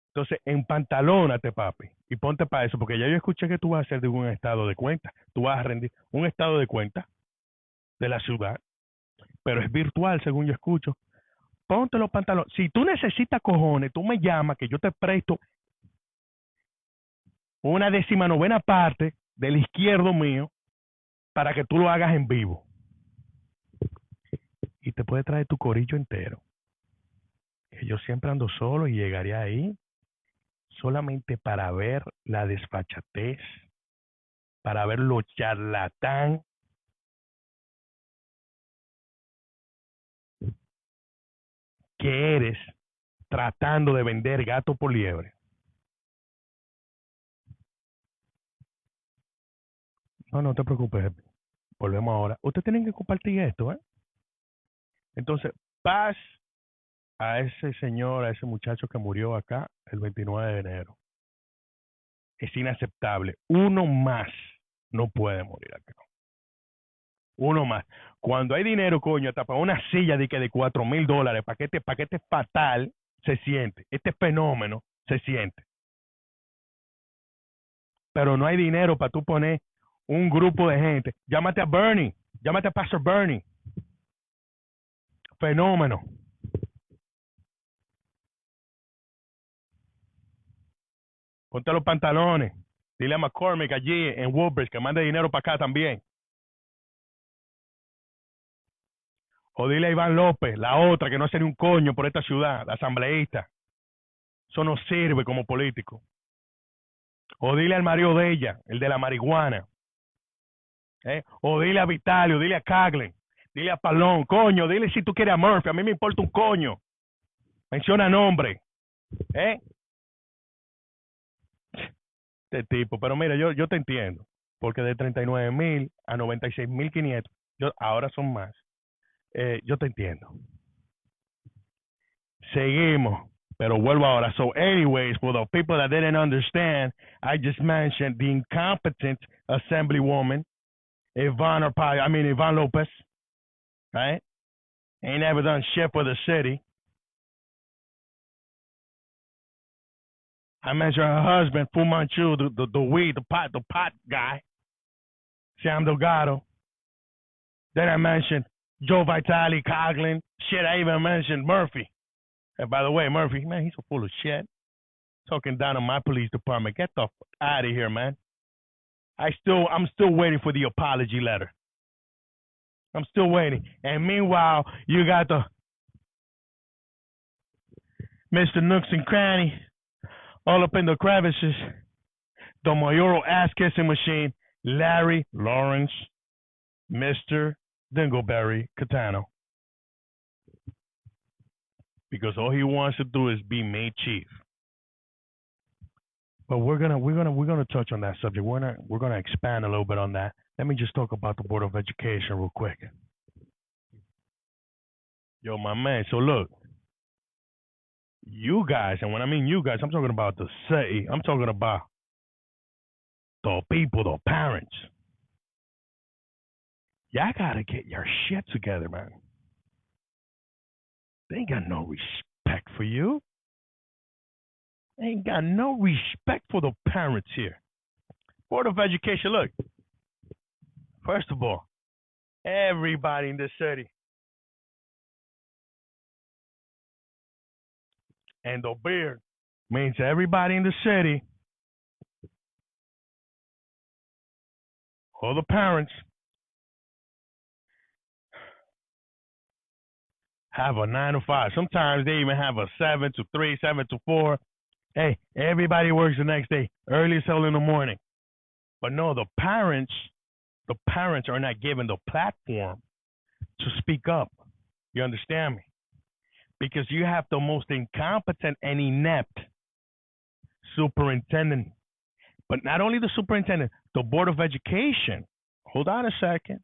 Entonces, empantalónate, papi, y ponte para eso, porque ya yo escuché que tú vas a hacer de un estado de cuenta. Tú vas a rendir un estado de cuenta de la ciudad, pero es virtual, según yo escucho. Ponte los pantalones. Si tú necesitas cojones, tú me llamas, que yo te presto una 19ª parte del izquierdo mío para que tú lo hagas en vivo. Y te puede traer tu corillo entero. Que yo siempre ando solo y llegaré ahí solamente para ver la desfachatez, para ver lo charlatán que eres tratando de vender gato por liebre. No, no te preocupes. Volvemos ahora. Ustedes tienen que compartir esto, ¿eh? Entonces, paz a ese señor, a ese muchacho que murió acá el 29 de enero. Es inaceptable. Uno más no puede morir acá. Uno más. Cuando hay dinero, coño, hasta para una silla de $4,000, paquete fatal, se siente. Este fenómeno se siente. Pero no hay dinero para tú poner un grupo de gente. Llámate a Bernie. Llámate a Pastor Bernie. Fenómeno. Ponte los pantalones. Dile a McCormick allí en Woodbridge que mande dinero para acá también. O dile a Iván López, la otra que no hace ni un coño por esta ciudad, la asambleísta. Eso no sirve como político. O dile al marido de ella, el de la marihuana. O dile a Vitalio, dile a Caglen, dile a Palón, coño, dile si tú quieres a Murphy, a mí me importa un coño. Menciona nombre. Este tipo, pero mira, yo te entiendo, porque de 39,000 a 96,500, ahora son más. Yo te entiendo. Seguimos, pero vuelvo ahora. So, anyways, for the people that didn't understand, I just mentioned the incompetent assemblywoman, Ivan Lopez, right? Ain't ever done shit for the city. I mentioned her husband, Fu Manchu, the weed, the pot guy, Sam Delgado. Then I mentioned Joe Vitale, Coughlin. Shit, I even mentioned Murphy. And by the way, Murphy, man, he's so full of shit. Talking down on my police department. Get the fuck out of here, man. I'm still waiting for the apology letter. I'm still waiting. And meanwhile, you got the Mr. Nooks and Cranny all up in the crevices. The mayoral ass kissing machine, Larry Lawrence, Mr. Dingleberry Catano. Because all he wants to do is be made chief. But we're gonna touch on that subject. We're gonna expand a little bit on that. Let me just talk about the Board of Education real quick. Yo, my man. So look, you guys, and when I mean you guys, I'm talking about the city. I'm talking about the people, the parents. Y'all gotta get your shit together, man. They ain't got no respect for you. They ain't got no respect for the parents here. Board of Education, look. First of all, everybody in this city. And the beard means everybody in the city, all the parents, have a 9 to 5. Sometimes they even have a 7 to 3, 7 to 4. Hey, everybody works the next day, early as hell in the morning. But no, the parents are not given the platform to speak up. You understand me? Because you have the most incompetent and inept superintendent. But not only the superintendent, the Board of Education. Hold on a second.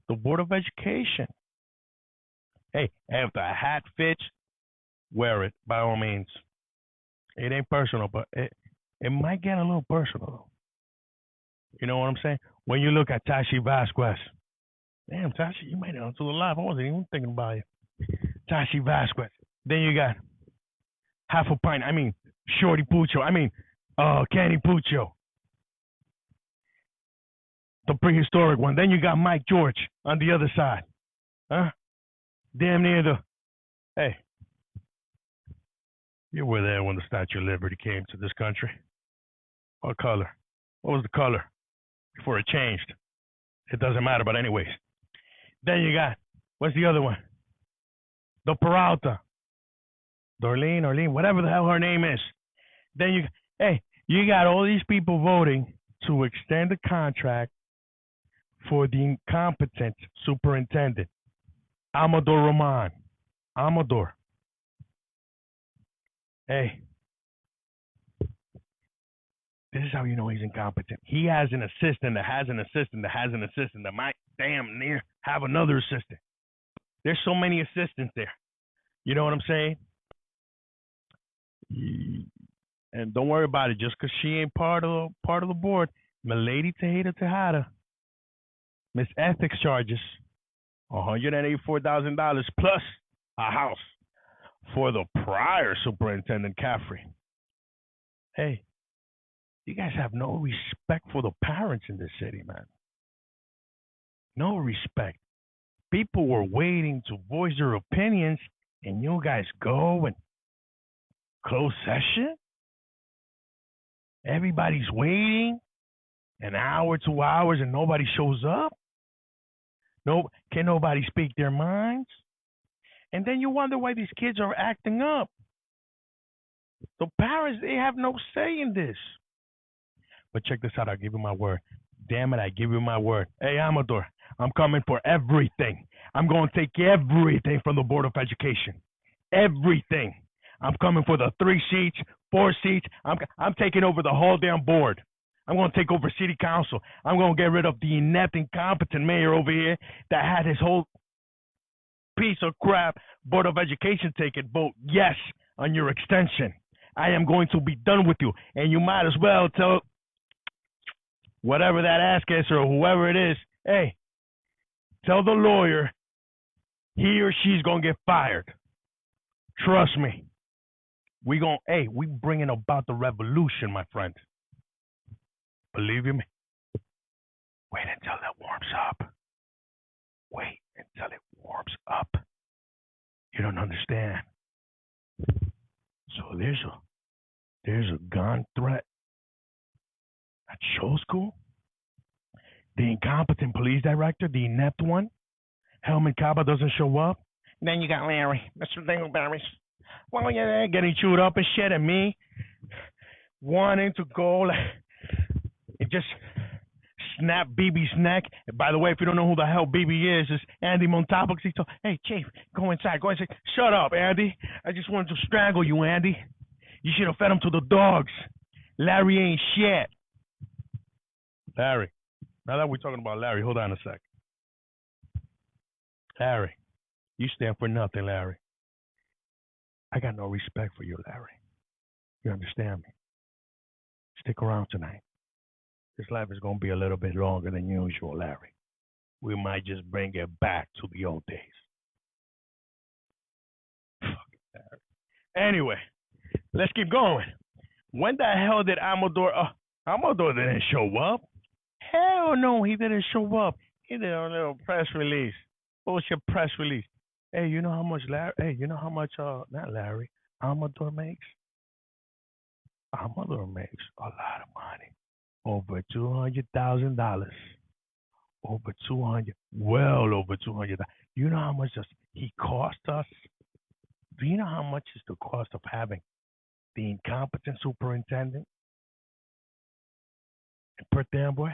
The Board of Education. Hey, if the hat fits, wear it by all means. It ain't personal, but it might get a little personal. You know what I'm saying? When you look at Tashi Vasquez. Damn, Tashi, you made it onto the live. I wasn't even thinking about you. Tashi Vasquez. Then you got half a pint. Shorty Pucho. Kenny Pucho. The prehistoric one. Then you got Mike George on the other side. Huh? Damn near the... Hey. You were there when the Statue of Liberty came to this country. What color? What was the color before it changed? It doesn't matter, but anyways. Then you got... What's the other one? The Peralta. Darlene, whatever the hell her name is. Then you got all these people voting to extend the contract for the incompetent superintendent, Amador Roman. Amador. Hey, this is how you know he's incompetent. He has an assistant that has an assistant that has an assistant that might damn near have another assistant. There's so many assistants there. You know what I'm saying? And don't worry about it. Just because she ain't part of the board, Milady Tejada, Miss Ethics charges $184,000 plus a house for the prior superintendent Caffrey. Hey, you guys have no respect for the parents in this city, man. No respect. People were waiting to voice their opinions, and you guys go and close session? Everybody's waiting an hour, 2 hours, and nobody shows up. No, can nobody speak their minds? And then you wonder why these kids are acting up. The parents, they have no say in this. But check this out. I'll give you my word. Damn it, I give you my word. Hey, Amador, I'm coming for everything. I'm going to take everything from the Board of Education. Everything. I'm coming for the 3 seats, 4 seats. I'm taking over the whole damn board. I'm going to take over city council. I'm going to get rid of the inept, incompetent mayor over here that had his whole piece of crap Board of Education take it. Vote yes on your extension. I am going to be done with you. And you might as well tell whatever that ass kisser or whoever it is, hey, tell the lawyer he or she's going to get fired. Trust me. We bringing about the revolution, my friend. Believe you me? Wait until it warms up. Wait until it warms up. You don't understand. So there's a gun threat at show school. The incompetent police director, the inept one, Helmut Kaba doesn't show up. Then you got Larry, Mr. Dingleberries. Well, yeah, getting chewed up and shit, and me wanting to go and just snap BB's neck. And by the way, if you don't know who the hell BB is, it's Andy Montalvo. He told, hey, Chief, go inside. Shut up, Andy. I just wanted to strangle you, Andy. You should have fed him to the dogs. Larry ain't shit. Larry. Now that we're talking about Larry, hold on a sec. Larry, you stand for nothing, Larry. I got no respect for you, Larry. You understand me? Stick around tonight. This life is going to be a little bit longer than usual, Larry. We might just bring it back to the old days. Fuck, Larry. Anyway, let's keep going. When the hell did Amador... Amador didn't show up. Hell no, he didn't show up. He did a little press release. Bullshit press release. Hey, you know how much not Larry, Amador makes? Amador makes a lot of money. Over $200,000. Well over 200. You know how much does he cost us? Do you know how much is the cost of having the incompetent superintendent in Perth Amboy?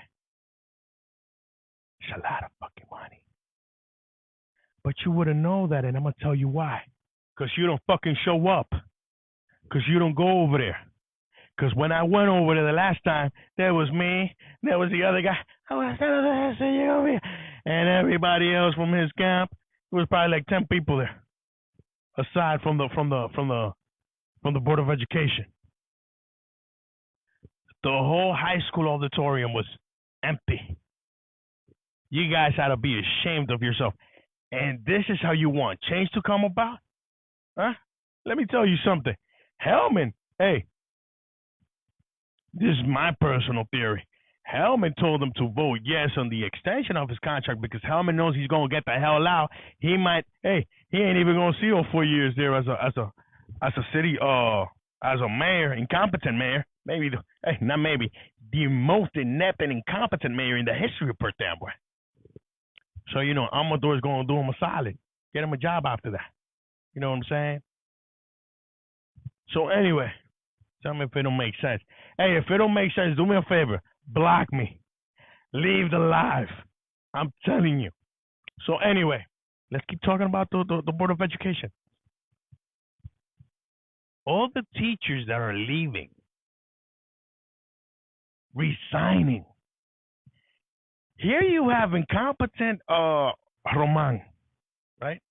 It's a lot of fucking money. But you wouldn't know that, and I'm going to tell you why. Because you don't fucking show up. Because you don't go over there. Because when I went over there the last time, there was me, there was the other guy, and everybody else from his camp. There was probably like 10 people there, aside from the Board of Education. The whole high school auditorium was empty. You guys had to be ashamed of yourself. And this is how you want change to come about? Huh? Let me tell you something. Hellman, hey, this is my personal theory. Hellman told him to vote yes on the extension of his contract because Hellman knows he's going to get the hell out. He ain't even going to see all 4 years there as a city, as a mayor, incompetent mayor. The most inept and incompetent mayor in the history of Perth Amboy. So, Amador's going to do him a solid. Get him a job after that. You know what I'm saying? So, anyway, tell me if it don't make sense. Hey, if it don't make sense, do me a favor. Block me. Leave the live. I'm telling you. So, anyway, let's keep talking about the Board of Education. All the teachers that are leaving, resigning. Here you have incompetent Roman, right?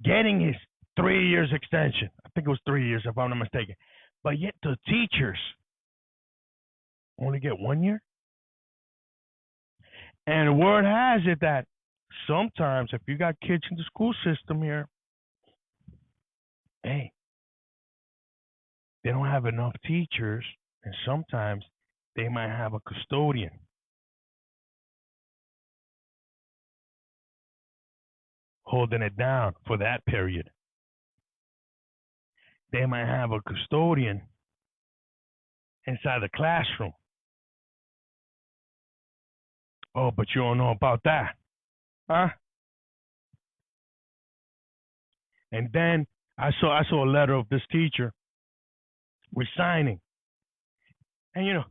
Getting his 3 years extension. I think it was 3 years, if I'm not mistaken. But yet the teachers only get 1 year. And word has it that sometimes if you got kids in the school system here, hey, they don't have enough teachers, and sometimes they might have a custodian. Holding it down for that period. They might have a custodian inside the classroom. Oh, but you don't know about that, huh? And then I saw a letter of this teacher resigning, and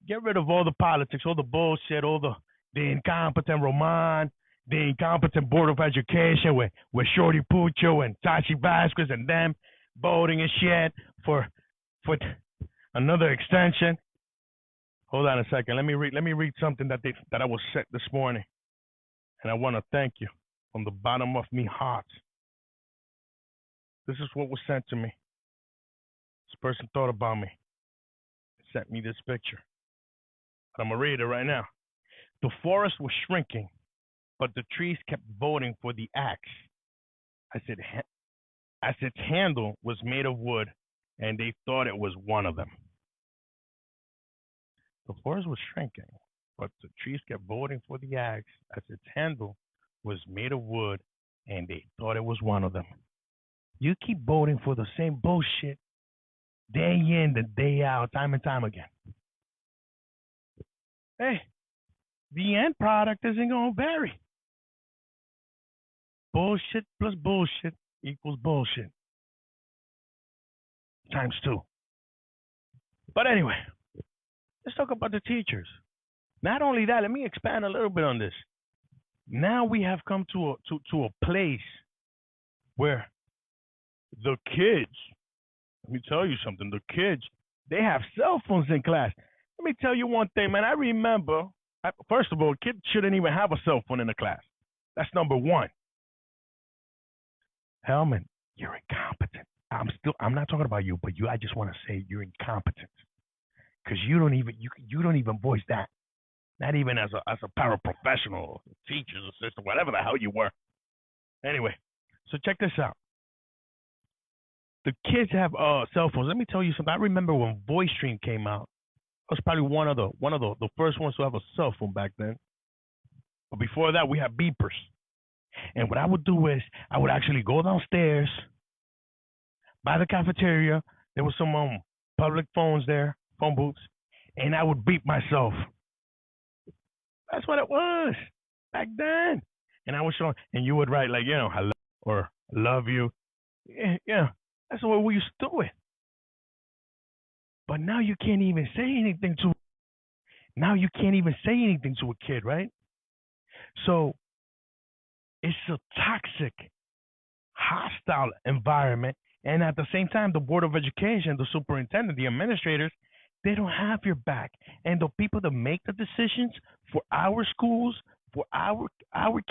get rid of all the politics, all the bullshit, all the incompetent Roman, the incompetent Board of Education with Shorty Pucho and Tachi Vasquez and them voting and shit for another extension. Hold on a second. Let me read something that I was sent this morning, and I want to thank you from the bottom of me heart. This is what was sent to me. This person thought about me. Sent me this picture. I'm gonna read it right now. The forest was shrinking, but the trees kept voting for the axe as its handle was made of wood, and they thought it was one of them. The forest was shrinking, but the trees kept voting for the axe as its handle was made of wood, and they thought it was one of them. You keep voting for the same bullshit day in and day out, time and time again. Hey, the end product isn't going to vary. Bullshit plus bullshit equals bullshit times two. But anyway, let's talk about the teachers. Not only that, let me expand a little bit on this. Now we have come to a place where the kids, let me tell you something, the kids, they have cell phones in class. Let me tell you one thing, man. I remember, first of all, kids shouldn't even have a cell phone in the class. That's number one. Hellman, you're incompetent. I'm not talking about you, but I just want to say you're incompetent because you don't even voice that. Not even as a paraprofessional, teacher's assistant, whatever the hell you were. Anyway, so check this out. The kids have cell phones. Let me tell you something. I remember when VoiceStream came out. I was probably one of the first ones to have a cell phone back then. But before that, we had beepers. And what I would do is I would actually go downstairs by the cafeteria. There was some public phones there, phone booths, and I would beep myself. That's what it was back then. And I was showing, and you would write like, hello or love you. Yeah, that's the way we used to do it. But now you can't even say anything to. Now you can't even say anything to a kid, right? So it's a toxic, hostile environment. And at the same time, the Board of Education, the superintendent, the administrators, they don't have your back. And the people that make the decisions for our schools, for our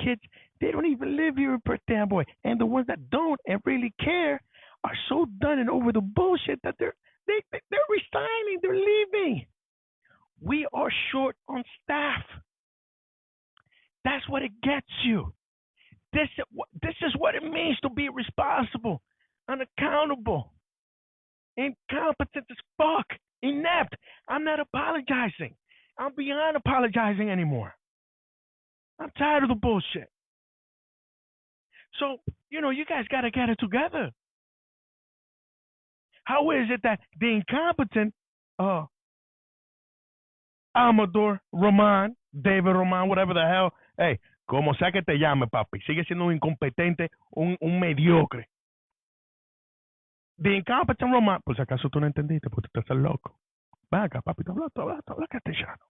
kids, they don't even live here in Perth Amboy. And the ones that don't and really care are so done and over the bullshit that they're resigning, they're leaving. We are short on staff. That's what it gets you. This is what it means to be responsible, unaccountable, incompetent as fuck, inept. I'm not apologizing. I'm beyond apologizing anymore. I'm tired of the bullshit. So, you guys got to get it together. How is it that the incompetent Amador Roman, David Roman, whatever the hell, hey, como sea que te llame, papi, sigue siendo un incompetente, un mediocre. The incompetent Roman, por si acaso tú no entendiste, porque tú estás loco. Ven acá, papi, tú hablas castellano.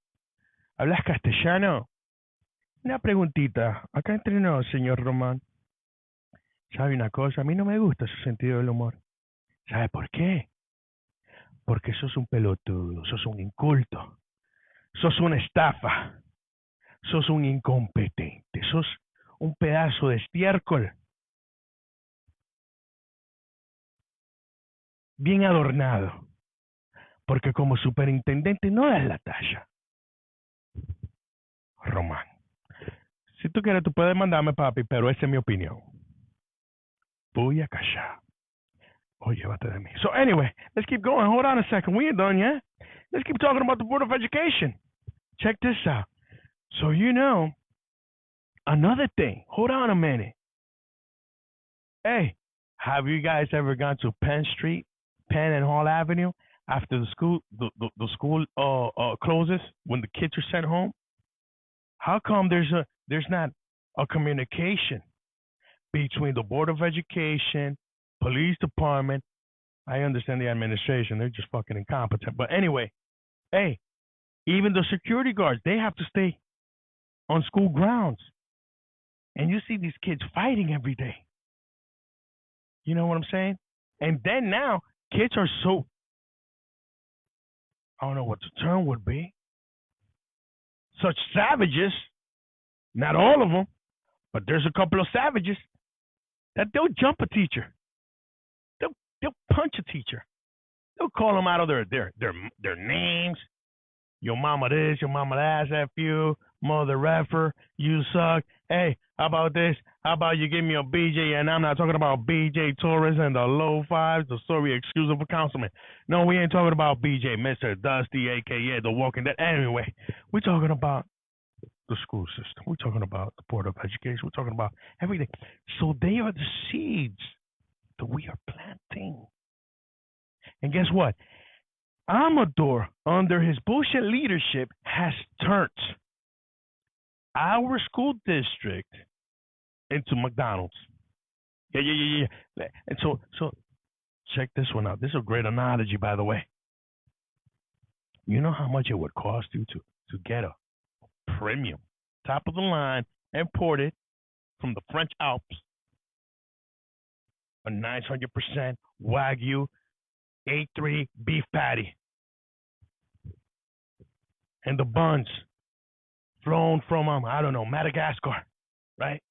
¿Hablas castellano? Una preguntita, acá entre nos, señor Román. ¿Sabe una cosa? A mí no me gusta su sentido del humor. ¿Sabe por qué? Porque sos un pelotudo, sos un inculto, sos una estafa, sos un incompetente, sos un pedazo de estiércol. Bien adornado, porque como superintendente no das la talla. Román. Si tú quieres, tú puedes mandarme, papi, pero esa es mi opinión. Voy a callar. Oh, llévate de mí. So anyway, let's keep going. Hold on a second. We ain't done yet. Let's keep talking about the Board of Education. Check this out. So another thing. Hold on a minute. Hey, have you guys ever gone to Penn and Hall Avenue? after the school closes, when the kids are sent home, how come there's not a communication between the Board of Education, police department? I understand the administration; they're just fucking incompetent. But anyway, hey, even the security guards, they have to stay on school grounds, and you see these kids fighting every day. You know what I'm saying? And then now kids are so, I don't know what the term would be, such savages. Not all of them, but there's a couple of savages that they'll jump a teacher. They'll punch a teacher. They'll call them out of their names. Your mama this, your mama that, F you, mother effer, you suck. Hey, how about this? How about you give me a BJ? And I'm not talking about BJ Torres and the low fives, the sorry excuse of a councilman. No, we ain't talking about BJ, Mr. Dusty, a.k.a. The Walking Dead. Anyway, we're talking about the school system. We're talking about the Board of Education. We're talking about everything. So they are the seeds that we are planting. And guess what? Amador, under his bullshit leadership, has turned our school district into McDonald's. Yeah. And so check this one out. This is a great analogy, by the way. You know how much it would cost you to get a premium, top of the line, imported from the French Alps, a 900% Wagyu A3 beef patty, and the buns flown from I don't know, Madagascar, right?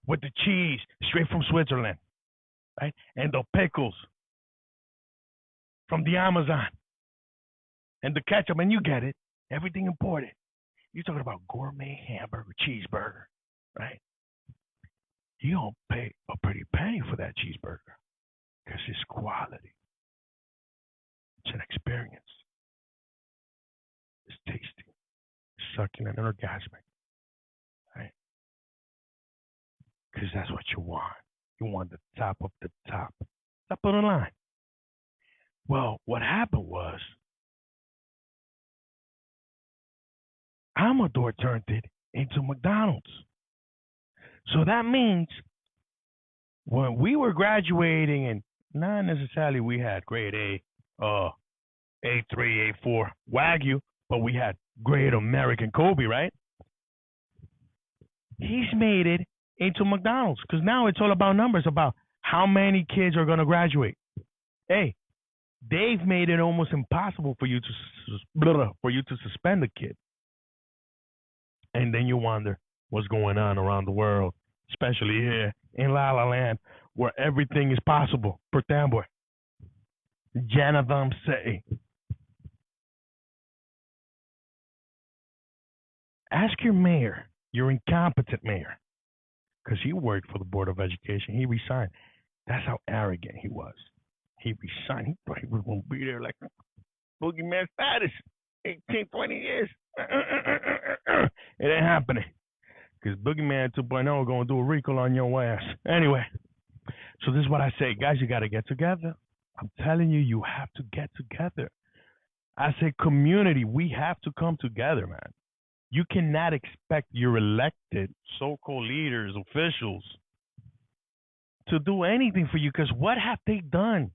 With the cheese straight from Switzerland, right? And the pickles from the Amazon, and the ketchup, and you get it, everything imported. You're talking about gourmet hamburger, cheeseburger, right? You don't pay a pretty penny for that cheeseburger because it's quality. It's an experience. It's tasty, it's succulent, and orgasmic, right? Because that's what you want. You want the top of the top of the line. Well, what happened was Amador turned it into McDonald's. So that means when we were graduating, and not necessarily we had grade A, A3, A4 Wagyu, but we had grade American Kobe, right? He's made it into McDonald's because now it's all about numbers, about how many kids are going to graduate. Hey, they've made it almost impossible for you to suspend a kid. And then you wonder what's going on around the world, especially here in La La Land, where everything is possible. Pretend, Jonathan say. Ask your mayor, your incompetent mayor, because he worked for the Board of Education. He resigned. That's how arrogant he was. He resigned. He thought he was going to be there like boogeyman status, 18, 20 years. It ain't happening. Because Boogeyman 2.0 going to do a recall on your ass. Anyway, so this is what I say. Guys, you got to get together. I'm telling you, you have to get together. I say community, we have to come together, man. You cannot expect your elected so-called leaders, officials, to do anything for you, because what have they done?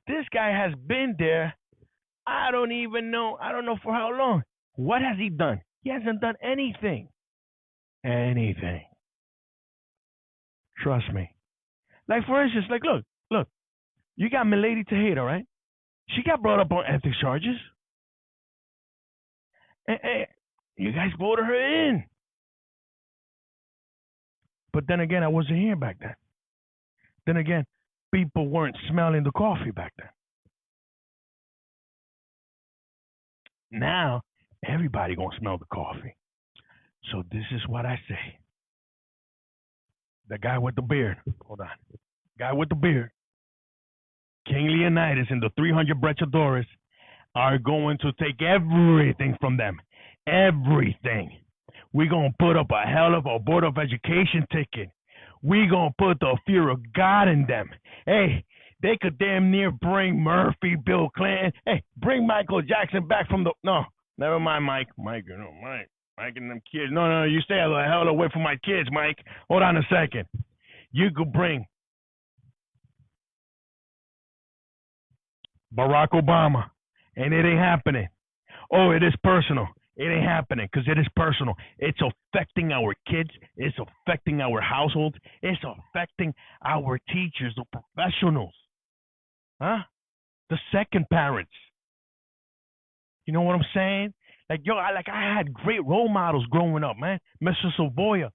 This guy has been there, I don't even know, I don't know for how long. What has he done? He hasn't done anything. Anything. Trust me. Like, for instance, like, look, you got Milady Tejeda, right? She got brought up on ethics charges. And you guys voted her in. But then again, I wasn't here back then. Then again, people weren't smelling the coffee back then. Now, everybody gonna smell the coffee. So this is what I say. The guy with the beard, hold on. Guy with the beard, King Leonidas and the 300 Brechadores are going to take everything from them. Everything. We're going to put up a hell of a Board of Education ticket. We're going to put the fear of God in them. Hey, They could damn near bring Murphy, Bill Clinton. Hey, bring Michael Jackson back from the. No, never mind, Mike. Mike and them kids. No, you stay the hell away from my kids, Mike. Hold on a second. You could bring Barack Obama, and it ain't happening. Oh, it is personal. It ain't happening because it is personal. It's affecting our kids. It's affecting our households. It's affecting our teachers, the professionals. Huh? The second parents. You know what I'm saying? I had great role models growing up, man. Mr. Savoya,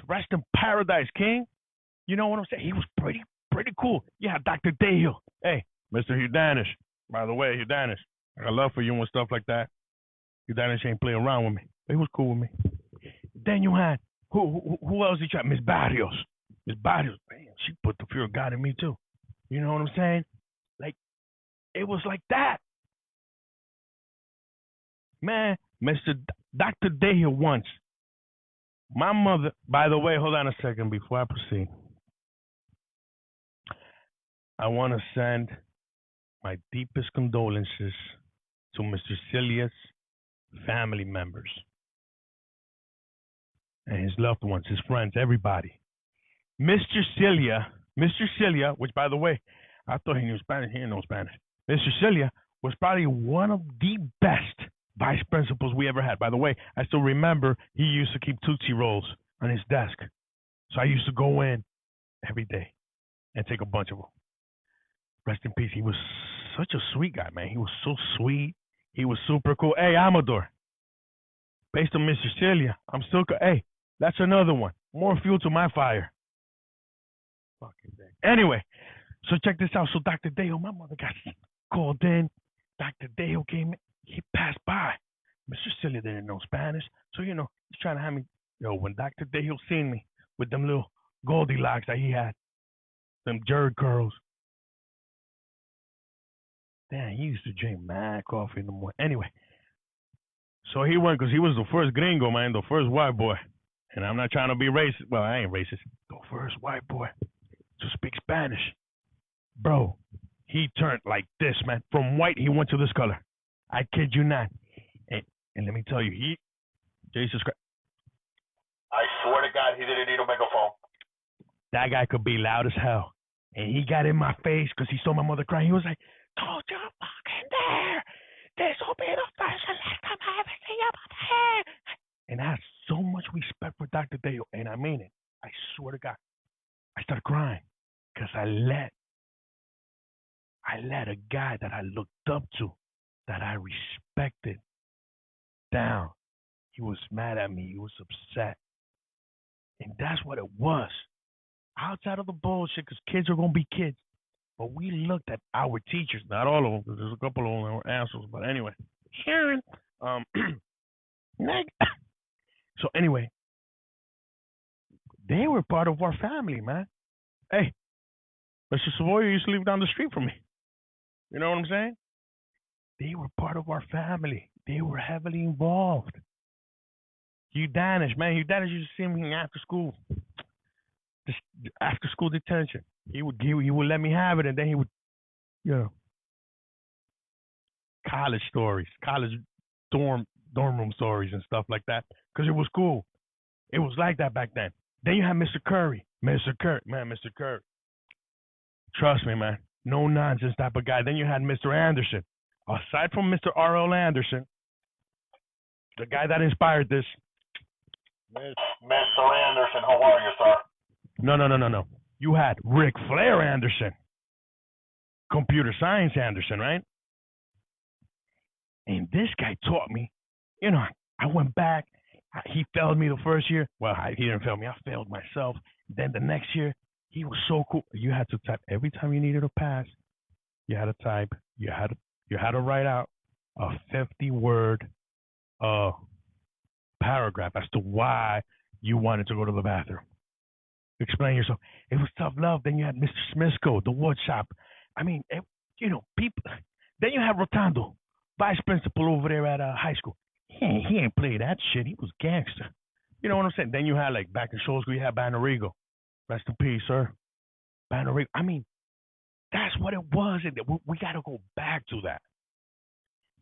rest in paradise, King. You know what I'm saying? He was pretty cool. Yeah, Dr. Dale. Hey, Mr. Hugh Danish. By the way, Hugh Danish, I got love for you and stuff like that. Hugh Danish ain't playing around with me, but he was cool with me. Then you had who else he tried? Miss Barrios. Miss Barrios, man, she put the fear of God in me too. You know what I'm saying? Like it was like that, man. Dr. Dale once. My mother. By the way, hold on a second before I proceed. I want to send my deepest condolences to Mr. Celia's family members and his loved ones, his friends, everybody. Mr. Celia, which by the way, I thought he knew Spanish. He didn't know Spanish. Mr. Celia was probably one of the best vice principals we ever had. By the way, I still remember he used to keep Tootsie Rolls on his desk. So I used to go in every day and take a bunch of them. Rest in peace. He was such a sweet guy, man. He was so sweet. He was super cool. Hey, Amador. Based on Mr. Celia, I'm still. Hey, that's another one. More fuel to my fire. Fucking thing. Anyway, so check this out. So Dr. Dale, my mother got called in. Dr. Dale came in. He passed by. Mr. Celia didn't know Spanish. So, he's trying to have me. When Dr. Dale seen me with them little Goldilocks that he had, them jerk curls. Damn, he used to drink mad coffee in the morning. Anyway, so he went because he was the first gringo, man, the first white boy. And I'm not trying to be racist. Well, I ain't racist. The first white boy to speak Spanish. Bro, he turned like this, man. From white, he went to this color. I kid you not. And let me tell you, Jesus Christ. I swear to God, he didn't need a megaphone. That guy could be loud as hell. And he got in my face because he saw my mother crying. He was like, don't you fucking dare. This will be the first and last time I ever see you about here. And I had so much respect for Dr. Dale. And I mean it. I swear to God. I started crying because I let a guy that I looked up to, that I respected, down. He was mad at me. He was upset. And that's what it was. Outside of the bullshit, because kids are going to be kids. But we looked at our teachers, not all of them, because there's a couple of them that were assholes. But anyway, Sharon, so anyway, they were part of our family, man. Hey, Mr. Savoya used to live down the street from me. You know what I'm saying? They were part of our family. They were heavily involved. Hugh Danish, man. Hugh Danish used to see me after school. Just after school detention. He would let me have it, and then he would, college stories, college dorm room stories and stuff like that, because it was cool. It was like that back then. Then you had Mr. Curry. Mr. Curry. Trust me, man. No nonsense type of guy. Then you had Mr. Anderson. Aside from Mr. R.L. Anderson, the guy that inspired this. Mr. Anderson, how are you, sir? No. You had Ric Flair Anderson. Computer science Anderson, right? And this guy taught me, I went back. He failed me the first year. Well, he didn't fail me. I failed myself. Then the next year, he was so cool. You had to type every time you needed a pass. You had to type. You had to write out a 50-word paragraph as to why you wanted to go to the bathroom. Explain yourself. It was tough love. Then you had Mr. Smithko, the wood shop. I mean, people. Then you had Rotondo, vice principal over there at high school. He ain't play that shit. He was gangster. You know what I'm saying? Then you had, back in show school, you had Banerigo. Rest in peace, sir. Banerigo. I mean, That's what it was. And we got to go back to that.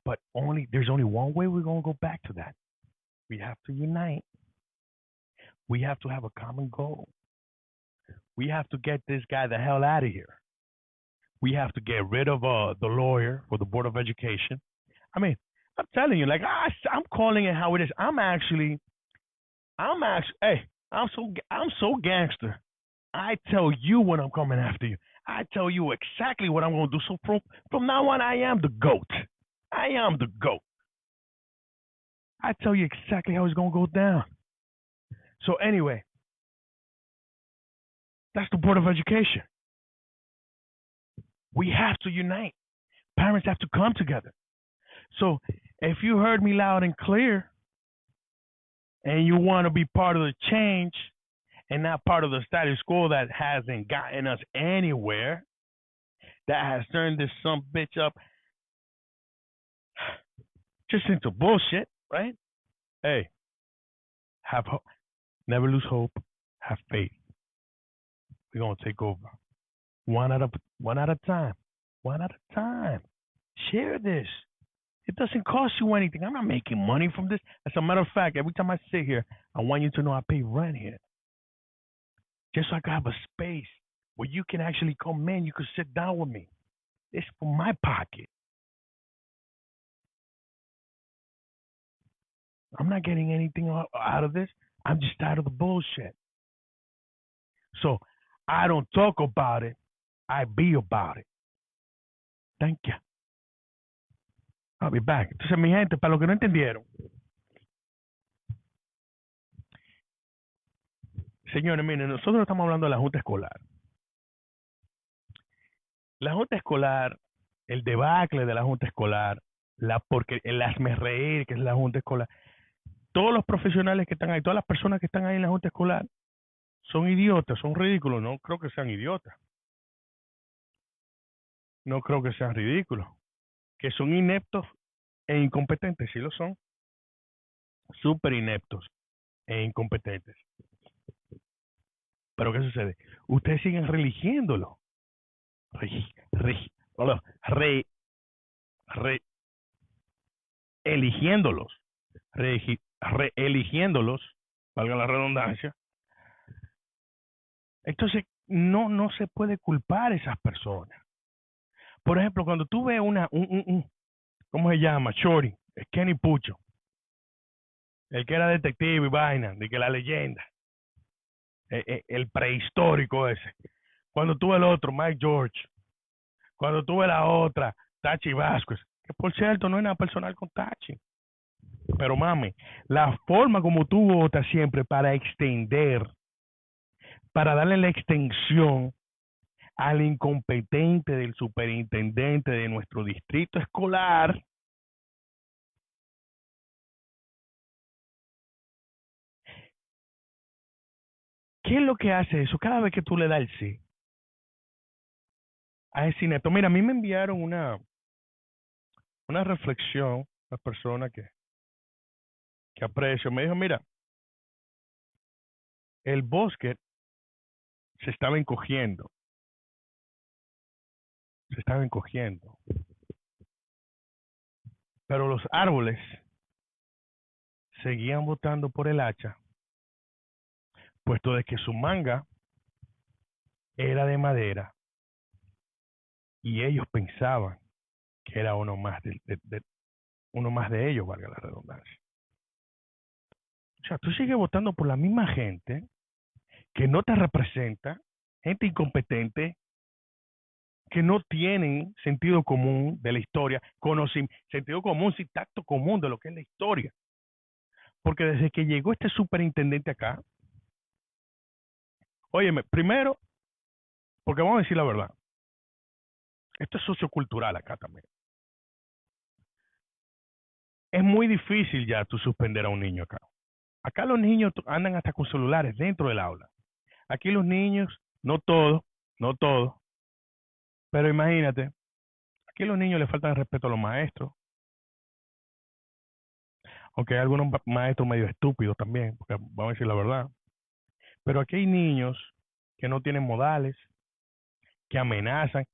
But there's only one way we're going to go back to that. We have to unite. We have to have a common goal. We have to get this guy the hell out of here. We have to get rid of the lawyer for the Board of Education. I mean, I'm telling you, like I'm calling it how it is. Hey, I'm so gangster. I tell you when I'm coming after you. I tell you exactly what I'm going to do. So from now on, I am the GOAT. I am the GOAT. I tell you exactly how it's going to go down. So anyway, that's the Board of Education. We have to unite. Parents have to come together. So if you heard me loud and clear and you want to be part of the change and not part of the status quo that hasn't gotten us anywhere, that has turned this some bitch up just into bullshit, right? Hey, have hope. Never lose hope. Have faith. We're gonna take over. One at a time. One at a time. Share this. It doesn't cost you anything. I'm not making money from this. As a matter of fact, every time I sit here, I want you to know I pay rent here. Just so I can have a space where you can actually come in. You can sit down with me. It's from my pocket. I'm not getting anything out of this. I'm just tired of the bullshit. So I don't talk about it. I be about it. Thank you. I'll be back. Entonces, mi gente, para los que no entendieron. Señores, miren, nosotros estamos hablando de la Junta Escolar. La Junta Escolar, el debacle de la Junta Escolar, el hazme reír que es la Junta Escolar. Todos los profesionales que están ahí, todas las personas que están ahí en la Junta Escolar, son idiotas, son ridículos. No creo que sean idiotas. No creo que sean ridículos. Que son ineptos e incompetentes, sí lo son. Súper ineptos e incompetentes. Pero ¿qué sucede? Ustedes siguen religiéndolo. Eligiéndolos. Reeligiéndolos, valga la redundancia. Entonces, no se puede culpar a esas personas. Por ejemplo, cuando tú ves ¿cómo se llama? Shorty, Kenny Pucho, el que era detective y vaina, de que la leyenda, el prehistórico ese. Cuando tú ves el otro, Mike George. Cuando tú ves la otra, Tachi Vázquez, que por cierto no es nada personal con Tachi. Pero mami, la forma como tú votas siempre para extender, para darle la extensión al incompetente del superintendente de nuestro distrito escolar, ¿qué es lo que hace eso? Cada vez que tú le das el sí a ese inepto. Mira, a mí me enviaron una reflexión, una persona que aprecio. Me dijo, mira, el bosque se estaba encogiendo. Pero los árboles seguían botando por el hacha, puesto de que su manga era de madera y ellos pensaban que era uno más de ellos, valga la redundancia. O sea, tú sigues votando por la misma gente que no te representa, gente incompetente, que no tienen sentido común de la historia, sentido común, sin tacto común de lo que es la historia. Porque desde que llegó este superintendente acá, óyeme, primero, porque vamos a decir la verdad, esto es sociocultural acá también. Es muy difícil ya tú suspender a un niño acá. Acá los niños andan hasta con celulares dentro del aula. Aquí los niños, no todos, pero imagínate, aquí a los niños les falta el respeto a los maestros. Aunque hay algunos maestros medio estúpidos también, porque vamos a decir la verdad. Pero aquí hay niños que no tienen modales, que amenazan,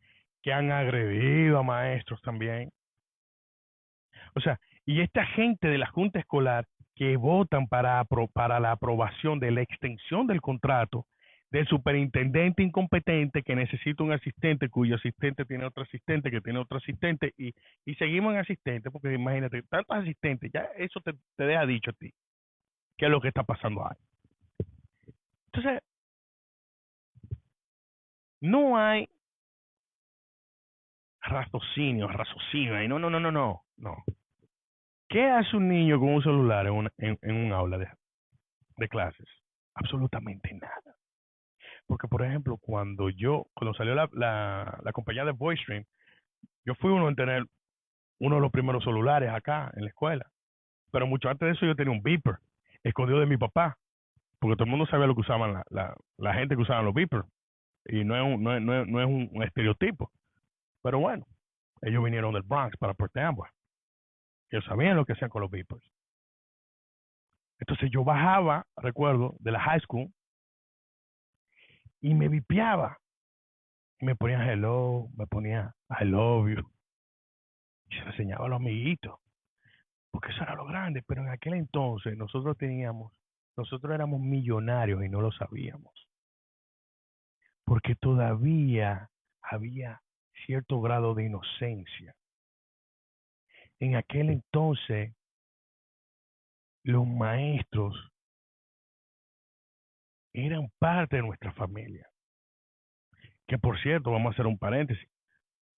que han agredido a maestros también. O sea, y esta gente de la Junta Escolar que votan para la aprobación de la extensión del contrato del superintendente incompetente que necesita un asistente cuyo asistente tiene otro asistente que tiene otro asistente y seguimos en asistente porque imagínate, tantos asistentes, ya eso te deja dicho a ti qué es lo que está pasando ahí. Entonces, no hay raciocinio, y no. ¿Qué hace un niño con un celular en un aula de clases? Absolutamente nada. Porque, por ejemplo, cuando salió la compañía de VoiceStream, yo fui uno en tener uno de los primeros celulares acá en la escuela. Pero mucho antes de eso yo tenía un beeper, escondido de mi papá, porque todo el mundo sabía lo que usaban la gente que usaban los beepers. Y no es un estereotipo. Pero bueno, ellos vinieron del Bronx para Port Amboy. Ellos sabían lo que hacían con los beepers. Entonces yo bajaba, recuerdo, de la high school y me vipiaba. Me ponía hello, me ponía I love you. Y se lo enseñaba a los amiguitos. Porque eso era lo grande. Pero en aquel entonces nosotros éramos millonarios y no lo sabíamos. Porque todavía había cierto grado de inocencia. En aquel entonces, los maestros eran parte de nuestra familia. Que por cierto, vamos a hacer un paréntesis.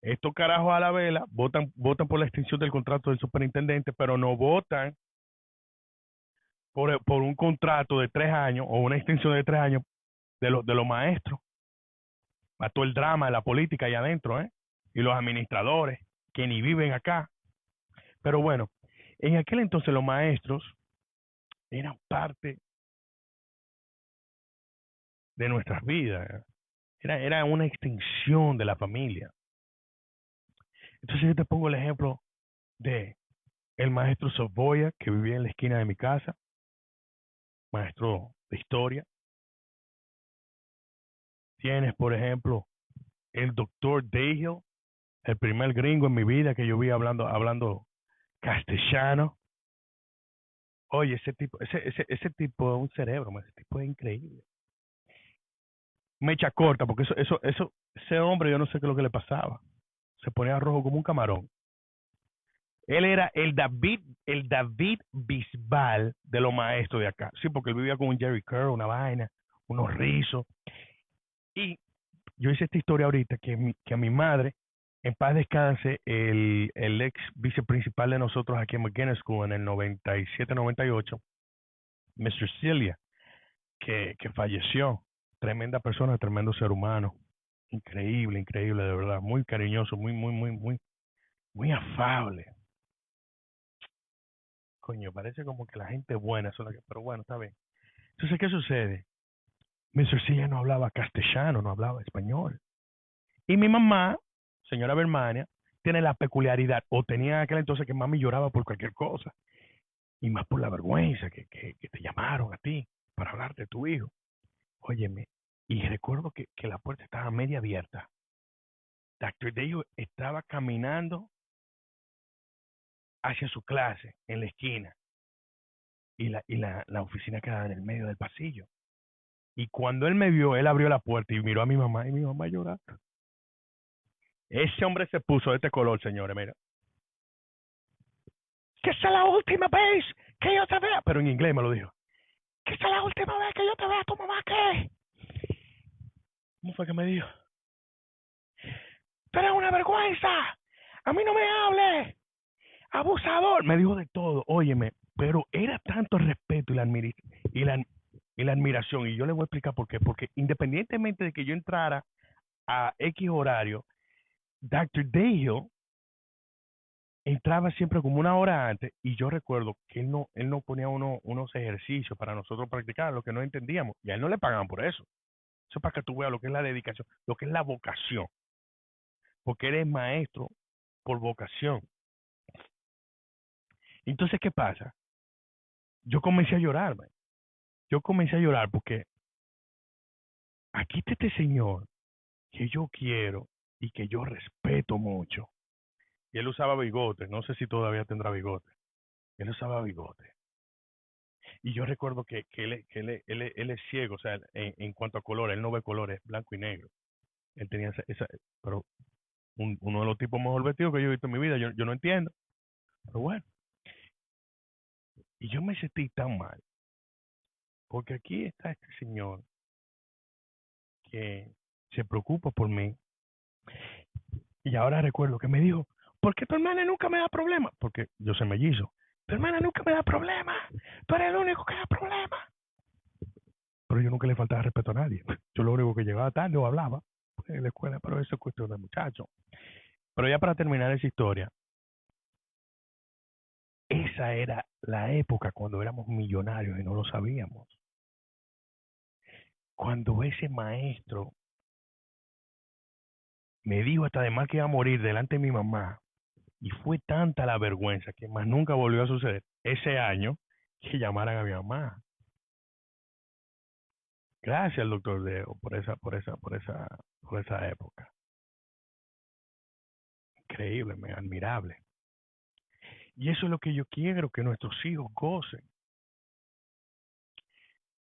Estos carajos a la vela votan por la extinción del contrato del superintendente, pero no votan por un contrato de 3 años o una extensión de 3 años de los maestros. A todo el drama de la política allá adentro, ¿eh? Y los administradores que ni viven acá. Pero bueno, en aquel entonces los maestros eran parte de nuestras vidas. ¿Eh? Era una extensión de la familia. Entonces yo te pongo el ejemplo de el maestro Soboya, que vivía en la esquina de mi casa, maestro de historia. Tienes, por ejemplo, el doctor Dayhill, el primer gringo en mi vida que yo vi hablando castellano. Oye, ese tipo es un cerebro, ese tipo es increíble. Mecha corta, porque ese hombre yo no sé qué es lo que le pasaba. Se ponía rojo como un camarón. Él era el David Bisbal de los maestros de acá. Sí, porque él vivía con un Jerry Curl, una vaina, unos rizos. Y yo hice esta historia ahorita que a mi madre, en paz descanse, el ex viceprincipal de nosotros aquí en McGuinness School en el 97-98, Mr. Celia, que falleció. Tremenda persona, tremendo ser humano. Increíble, increíble, de verdad. Muy cariñoso, muy afable. Coño, parece como que la gente buena, pero bueno, está bien. Entonces, ¿qué sucede? Mr. Celia no hablaba castellano, no hablaba español. Y mi mamá, señora Bermania, tiene la peculiaridad, o tenía en aquel entonces que mami lloraba por cualquier cosa, y más por la vergüenza que te llamaron a ti para hablar de tu hijo. Óyeme, y recuerdo que la puerta estaba media abierta. Doctor Dayo estaba caminando hacia su clase en la esquina, y la oficina quedaba en el medio del pasillo. Y cuando él me vio, él abrió la puerta y miró a mi mamá, y mi mamá lloraba. Ese hombre se puso de este color, señores, mira. Que esa es la última vez que yo te vea. Pero en inglés me lo dijo. Que esa es la última vez que yo te vea, tu mamá, ¿qué? ¿Cómo fue que me dijo? Tú eres una vergüenza. A mí no me hables. Abusador. Me dijo de todo. Óyeme, pero era tanto el respeto y la, y la admiración. Y yo le voy a explicar por qué. Porque independientemente de que yo entrara a X horario, Dr. Dale entraba siempre como una hora antes y yo recuerdo que él no ponía unos ejercicios para nosotros practicar, lo que no entendíamos, y a él no le pagaban por eso. Eso es para que tú veas lo que es la dedicación, lo que es la vocación, porque eres maestro por vocación. Entonces, ¿qué pasa? Yo comencé a llorar, man. Yo comencé a llorar porque aquí está este señor que yo quiero, y que yo respeto mucho. Y él usaba bigote, no sé si todavía tendrá bigote. Él usaba bigote. Y yo recuerdo que él es ciego, o sea, en cuanto a color, él no ve colores, blanco y negro. Él tenía pero uno de los tipos mejor vestidos que yo he visto en mi vida, yo no entiendo, pero bueno. Y yo me sentí tan mal, porque aquí está este señor que se preocupa por mí. Y ahora recuerdo que me dijo, ¿por qué tu hermana nunca me da problemas? Porque yo soy mellizo. Tu hermana nunca me da problemas. Tú eres el único que da problemas. Pero yo nunca le faltaba respeto a nadie. Yo lo único que llegaba tarde o hablaba en la escuela, pero eso es cuestión de muchachos. Pero ya para terminar esa historia, esa era la época cuando éramos millonarios y no lo sabíamos. Cuando ese maestro me dijo hasta de mal que iba a morir delante de mi mamá, y fue tanta la vergüenza que más nunca volvió a suceder ese año que llamaran a mi mamá. Gracias al doctor Deo por esa época. Increíble, admirable. Y eso es lo que yo quiero, que nuestros hijos gocen.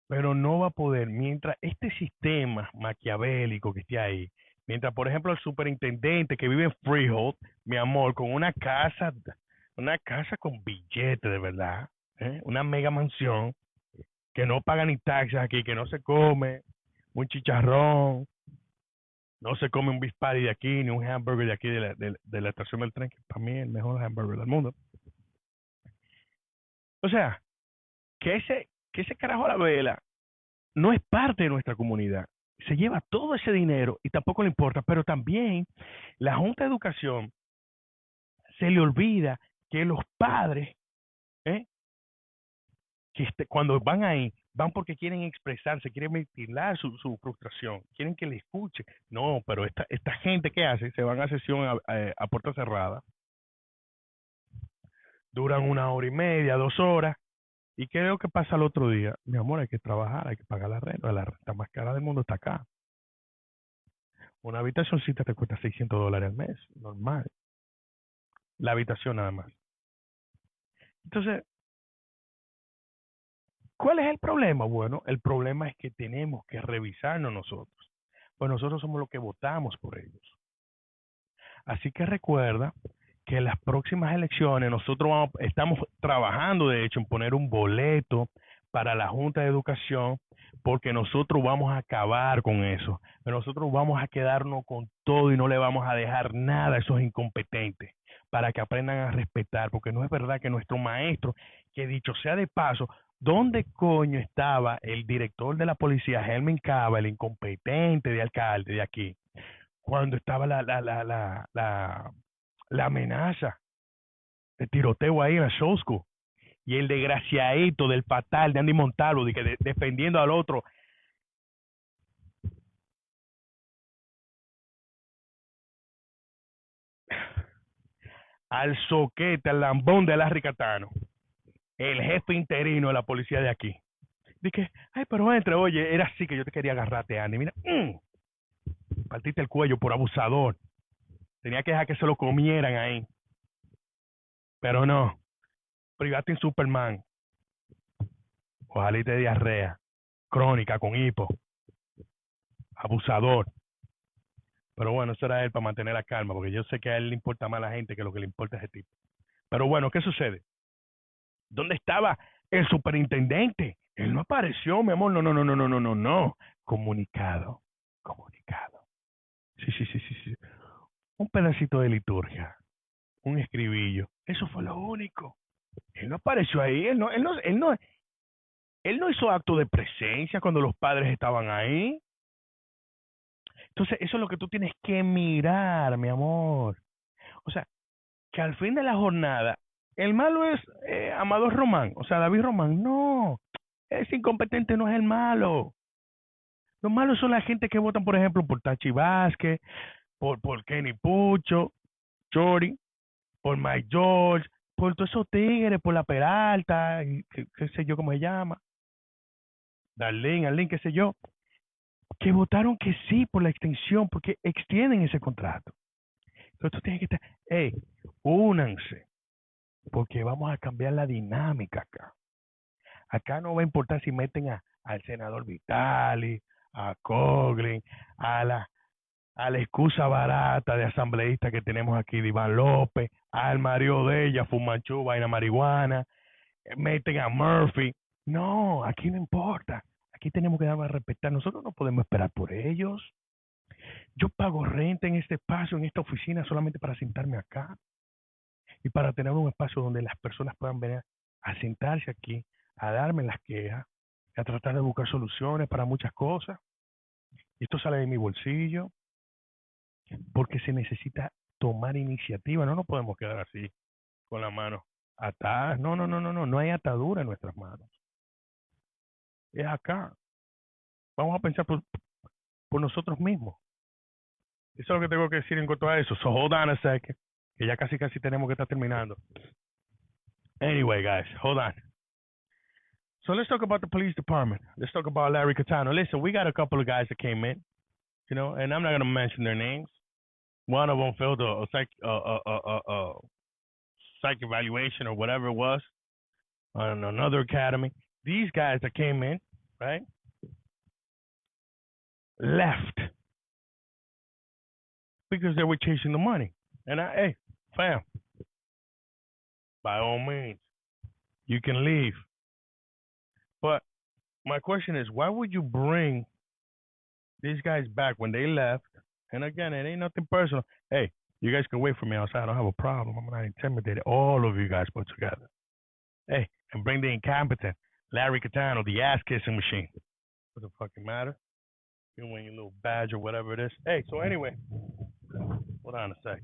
Pero no va a poder, mientras este sistema maquiavélico que esté ahí, mientras, por ejemplo, el superintendente que vive en Freehold, mi amor, con una casa con billete de verdad, una mega mansión, que no paga ni taxes aquí, que no se come un chicharrón, no se come un beef patty de aquí, ni un hamburger de aquí de la estación del tren, que para mí es el mejor hamburger del mundo. O sea, que ese carajo a la vela no es parte de nuestra comunidad. Se lleva todo ese dinero y tampoco le importa, pero también la Junta de Educación se le olvida que los padres, ¿eh? Cuando van ahí, van porque quieren expresarse, quieren ventilar su frustración, quieren que le escuche. No, pero esta gente que hace, se van a sesión a puerta cerrada, duran 1 hora y media, 2 horas, y ¿qué es lo que pasa el otro día? Mi amor, hay que trabajar, hay que pagar la renta más cara del mundo está acá. Una habitacioncita te cuesta $600 al mes, normal. La habitación nada más. Entonces, ¿cuál es el problema? Bueno, el problema es que tenemos que revisarnos nosotros, pues nosotros somos los que votamos por ellos. Así que recuerda que en las próximas elecciones nosotros estamos trabajando, de hecho, en poner un boleto para la Junta de Educación, porque nosotros vamos a acabar con eso. Nosotros vamos a quedarnos con todo y no le vamos a dejar nada a esos incompetentes para que aprendan a respetar, porque no es verdad que nuestro maestro, que dicho sea de paso, ¿dónde coño estaba el director de la policía, Helmen Cava, el incompetente de alcalde de aquí, cuando estaba la amenaza de tiroteo ahí en la show school? Y el desgraciadito del fatal de Andy Montalvo, defendiendo al otro. Al soquete, al lambón de Larry Catano, el jefe interino de la policía de aquí. Dije, ay, pero entre, oye, era así que yo te quería agarrarte, Andy. Mira, partiste el cuello por abusador. Tenía que dejar que se lo comieran ahí. Pero no, private en Superman. Ojalá y te diarrea. Crónica con hipo. Abusador. Pero bueno, eso era él para mantener la calma, porque yo sé que a él le importa más a la gente que lo que le importa a ese tipo. Pero bueno, ¿qué sucede? ¿Dónde estaba el superintendente? Él no apareció, mi amor. No, no, no, no, no, no, no, no. Comunicado. Comunicado. Sí, sí, sí, sí, sí. Un pedacito de liturgia. Un escribillo. Eso fue lo único. Él no apareció ahí. Él no hizo acto de presencia cuando los padres estaban ahí. Entonces, eso es lo que tú tienes que mirar, mi amor. O sea, que al fin de la jornada, el malo es Amador Román, o sea, David Román. No, ese incompetente no es el malo. Los malos son la gente que votan, por ejemplo, por Tachi Vázquez, por Kenny Pucho, Chori, por Mike George, por todos esos tigres, por la Peralta, y qué sé yo cómo se llama, Darlene, Arlene, qué sé yo. que votaron que sí por la extensión, porque extienden ese contrato. Entonces tú tienes que estar, hey, únanse, porque vamos a cambiar la dinámica acá. Acá no va a importar si meten al senador Vitali, a Coughlin, a la excusa barata de asambleísta que tenemos aquí de Iván López, al Mario de ella, Fumanchu, vaina marihuana, meten a Murphy. No, aquí no importa. Aquí tenemos que darnos a respetar. Nosotros no podemos esperar por ellos. Yo pago renta en este espacio, en esta oficina, solamente para sentarme acá y para tener un espacio donde las personas puedan venir a sentarse aquí, a darme las quejas, a tratar de buscar soluciones para muchas cosas. Y esto sale de mi bolsillo porque se necesita tomar iniciativa. No nos podemos quedar así con las manos atadas. No, no, no, no, no. No hay atadura en nuestras manos. Es acá. Vamos a pensar por nosotros mismos. Eso es lo que tengo que decir en cuanto a eso. So hold on a second, que ya casi tenemos que estar terminando. Anyway, guys, hold on. So let's talk about the police department. Let's talk about Larry Catano. Listen, we got a couple of guys that came in, you know, and I'm not going to mention their names. One of them failed a psych evaluation or whatever it was on another academy. These guys that came in, right, left because they were chasing the money. And hey, fam, by all means, you can leave. But my question is, why would you bring these guys back when they left? And again, it ain't nothing personal. Hey, you guys can wait for me outside. I don't have a problem. I'm not intimidated. All of you guys put together. Hey, and bring the incompetent Larry Catano, the ass kissing machine. Doesn't fucking matter. You win your little badge or whatever it is. Hey, so anyway, hold on a sec.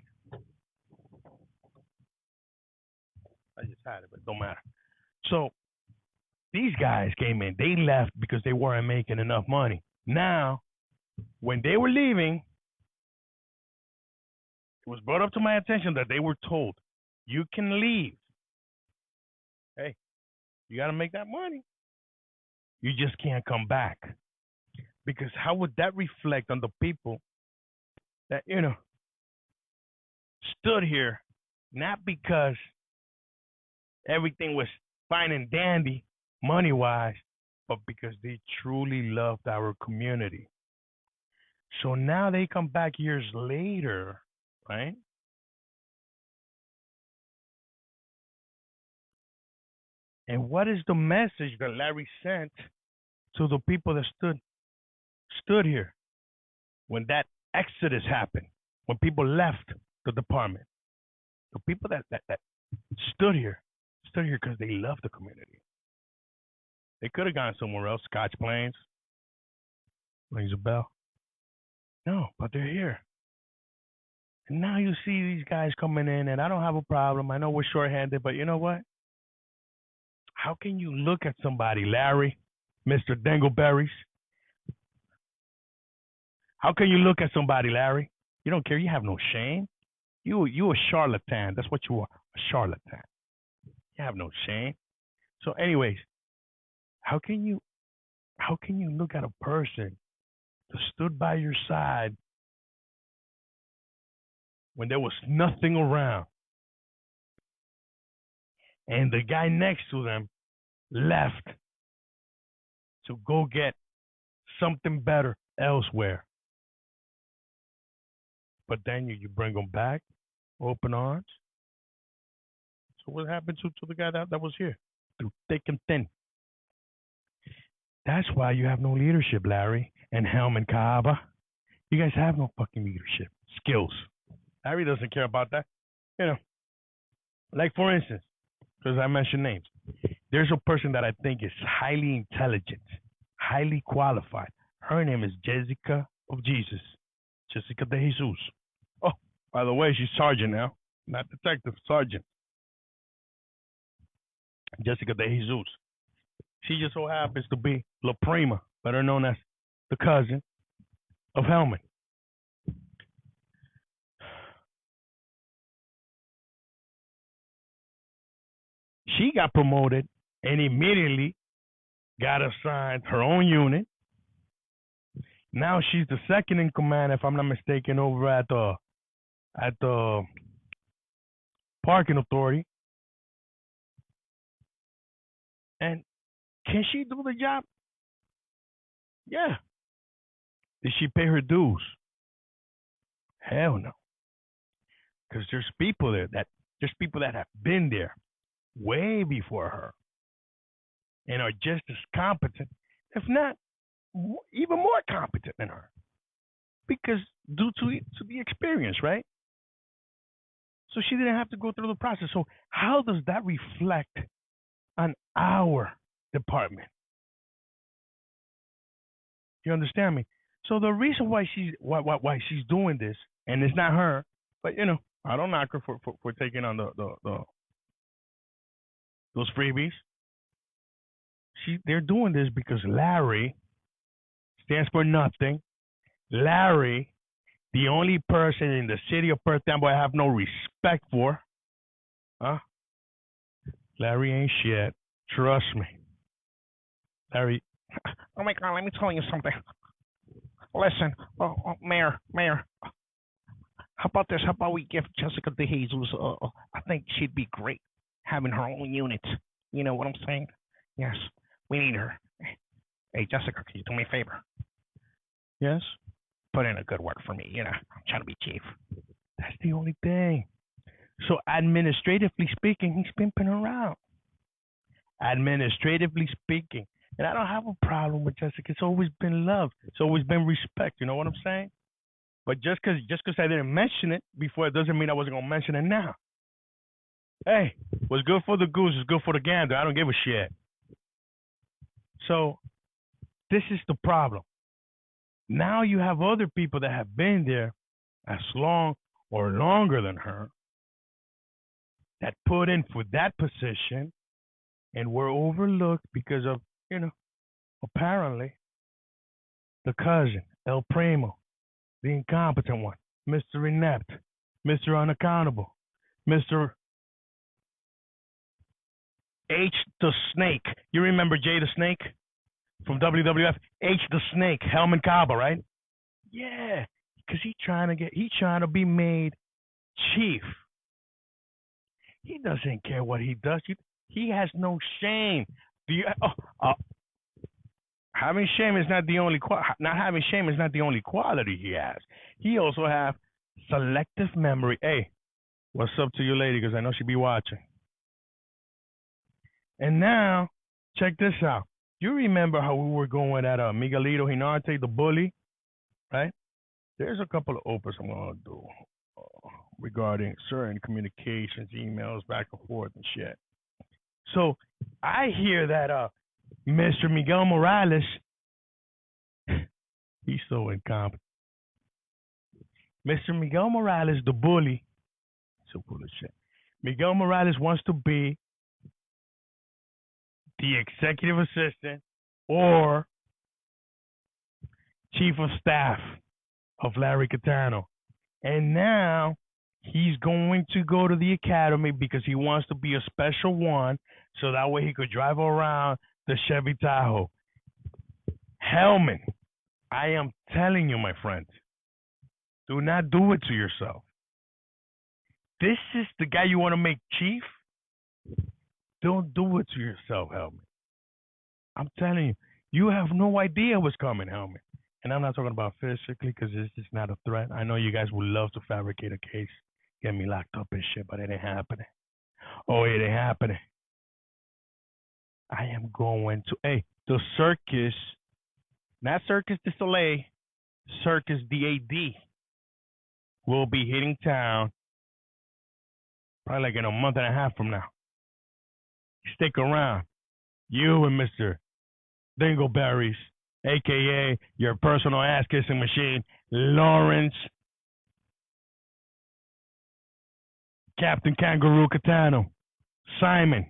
I just had it, but it don't matter. So these guys came in. They left because they weren't making enough money. Now, when they were leaving, it was brought up to my attention that they were told, you can leave. Hey, you got to make that money. You just can't come back. Because how would that reflect on the people that, you know, stood here, not because everything was fine and dandy money wise, but because they truly loved our community. So now they come back years later, right? And what is the message that Larry sent to the people that stood here when that exodus happened, when people left the department? The people that stood here because they love the community. They could have gone somewhere else, Scotch Plains, rings a bell. No, but they're here. And now you see these guys coming in, and I don't have a problem. I know we're shorthanded, but you know what? How can you look at somebody, Larry, Mr. Dingleberries? How can you look at somebody, Larry? You don't care. You have no shame. You a charlatan. That's what you are, a charlatan. You have no shame. So, anyways, how can you look at a person that stood by your side when there was nothing around, and the guy next to them left to go get something better elsewhere? But then you bring them back, open arms. So what happened to the guy that was here through thick and thin? That's why you have no leadership, Larry and Helm and Kaaba. You guys have no fucking leadership skills. Larry doesn't care about that. You know, like for instance, because I mentioned names, there's a person that I think is highly intelligent, highly qualified. Her name is Jessica of Jesus. Jessica de Jesus. Oh, by the way, she's sergeant now, not detective, sergeant. Jessica de Jesus. She just so happens to be La Prima, better known as the cousin of Hellman. She got promoted and immediately got assigned her own unit. Now she's the second in command, if I'm not mistaken, over at the parking authority. And can she do the job? Yeah. Did she pay her dues? Hell no. Because there's people that have been there way before her and are just as competent, if not even more competent than her, because due to the experience, right? So she didn't have to go through the process. So how does that reflect on our department? You understand me? So the reason why she's doing this, and it's not her, but I don't knock her for taking on the those freebies. They're doing this because Larry stands for nothing. Larry, the only person in the city of Perth Amboy I have no respect for. Huh? Larry ain't shit. Trust me. Larry. Oh my God, let me tell you something. Listen, Mayor, how about this? How about we give Jessica De Jesus? I think she'd be great having her own unit. You know what I'm saying? Yes, we need her. Hey, Jessica, can you do me a favor? Yes? Put in a good word for me. I'm trying to be chief. That's the only thing. So, administratively speaking, he's pimping around. Administratively speaking. And I don't have a problem with Jessica. It's always been love. It's always been respect. You know what I'm saying? But just because I didn't mention it before, it doesn't mean I wasn't going to mention it now. Hey, what's good for the goose is good for the gander. I don't give a shit. So, this is the problem. Now you have other people that have been there as long or longer than her that put in for that position and were overlooked because of, apparently the cousin, El Primo, the incompetent one, Mr. Inept, Mr. Unaccountable, Mr. H the Snake. You remember Jay the Snake from WWF? H the Snake, Helman Kaba, right? Yeah, because he's trying to be made chief. He doesn't care what he does. He has no shame. Having shame is not the only not having shame is not the only quality he has. He also have selective memory. Hey, what's up to you, lady? Because I know she be watching. And now, check this out. You remember how we were going at Miguelito Hinarte, the bully, right? There's a couple of opens I'm gonna do regarding certain communications, emails, back and forth and shit. So I hear that Mr. Miguel Morales, he's so incompetent. Mr. Miguel Morales, the bully, so full of shit. Miguel Morales wants to be the executive assistant or chief of staff of Larry Catano. And now he's going to go to the academy because he wants to be a special one so that way he could drive around the Chevy Tahoe. Hellman, I am telling you, my friend, do not do it to yourself. This is the guy you want to make chief? Don't do it to yourself, Hellman. I'm telling you, you have no idea what's coming, Hellman. And I'm not talking about physically because this is not a threat. I know you guys would love to fabricate a case, get me locked up and shit, but it ain't happening. Oh, it ain't happening. I am going to, the Circus, not Circus du Soleil, Circus DAD will be hitting town probably like in a month and a half from now. Stick around. You and Mr. Dingleberries, a.k.a. your personal ass-kissing machine, Lawrence, Captain Kangaroo Catano, Simon.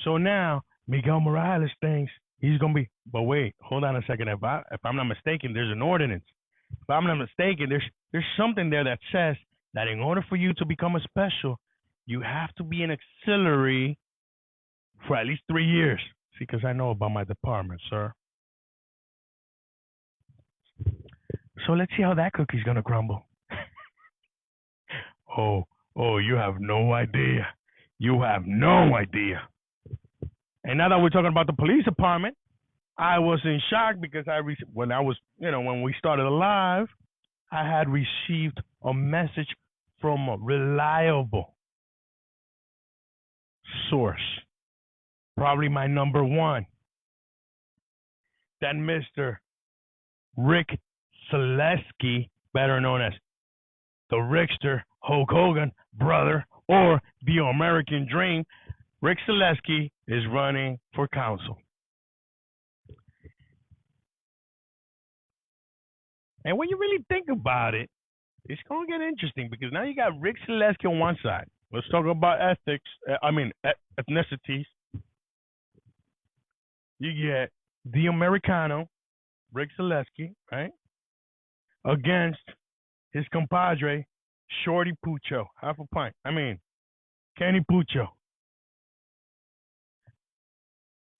So now, Miguel Morales thinks he's going to be, but wait, hold on a second. If I'm not mistaken, there's an ordinance. If I'm not mistaken, there's something there that says that in order for you to become a special, you have to be an auxiliary for at least 3 years. See, because I know about my department, sir. So let's see how that cookie's gonna crumble. Oh, oh, you have no idea. You have no idea. And now that we're talking about the police department, I was in shock because when we started alive, I had received a message from a reliable source, probably my number one, that Mr. Rick Selesky, better known as the Rickster Hulk Hogan brother, or the American Dream, Rick Selesky is running for council. And when you really think about it, it's going to get interesting because now you got Rick Selesky on one side. Let's talk about ethnicities. You get the Americano, Rick Selesky, right? Against his compadre, Shorty Pucho, half a pint. Kenny Pucho.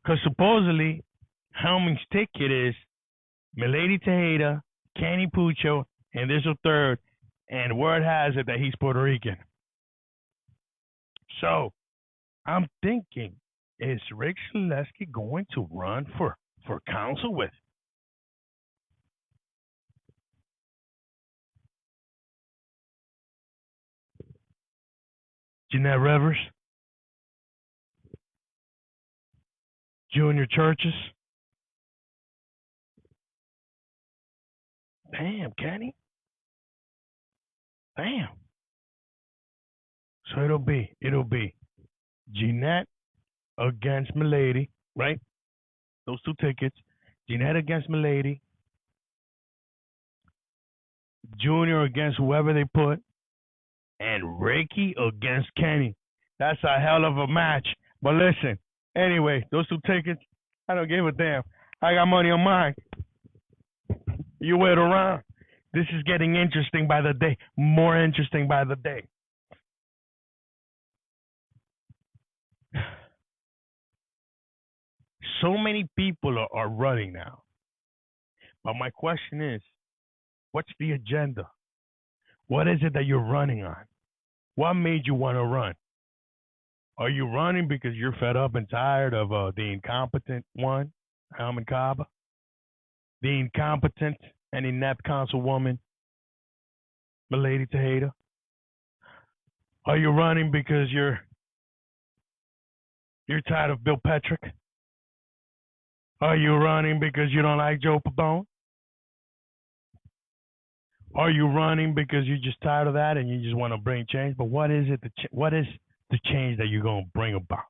Because supposedly, Helming's ticket is Milady Tejeda, Kenny Pucho, and there's a third, and word has it that he's Puerto Rican. So, I'm thinking, is Rick Selesky going to run for council with Jeanette Rivers, Junior Churches? Damn, Kenny. Damn. So it'll be Jeanette against Milady, right? Those two tickets. Jeanette against Milady. Junior against whoever they put. And Ricky against Kenny. That's a hell of a match. But listen, anyway, those two tickets, I don't give a damn. I got money on mine. You wait around. This is getting interesting by the day. More interesting by the day. So many people are running now. But my question is, what's the agenda? What is it that you're running on? What made you want to run? Are you running because you're fed up and tired of the incompetent one, Helman Kaba? The incompetent and inept councilwoman, Milady Tejeda? Are you running because you're tired of Bill Patrick? Are you running because you don't like Joe Pabone? Are you running because you're just tired of that and you just want to bring change? But what is it? What is the change that you're going to bring about?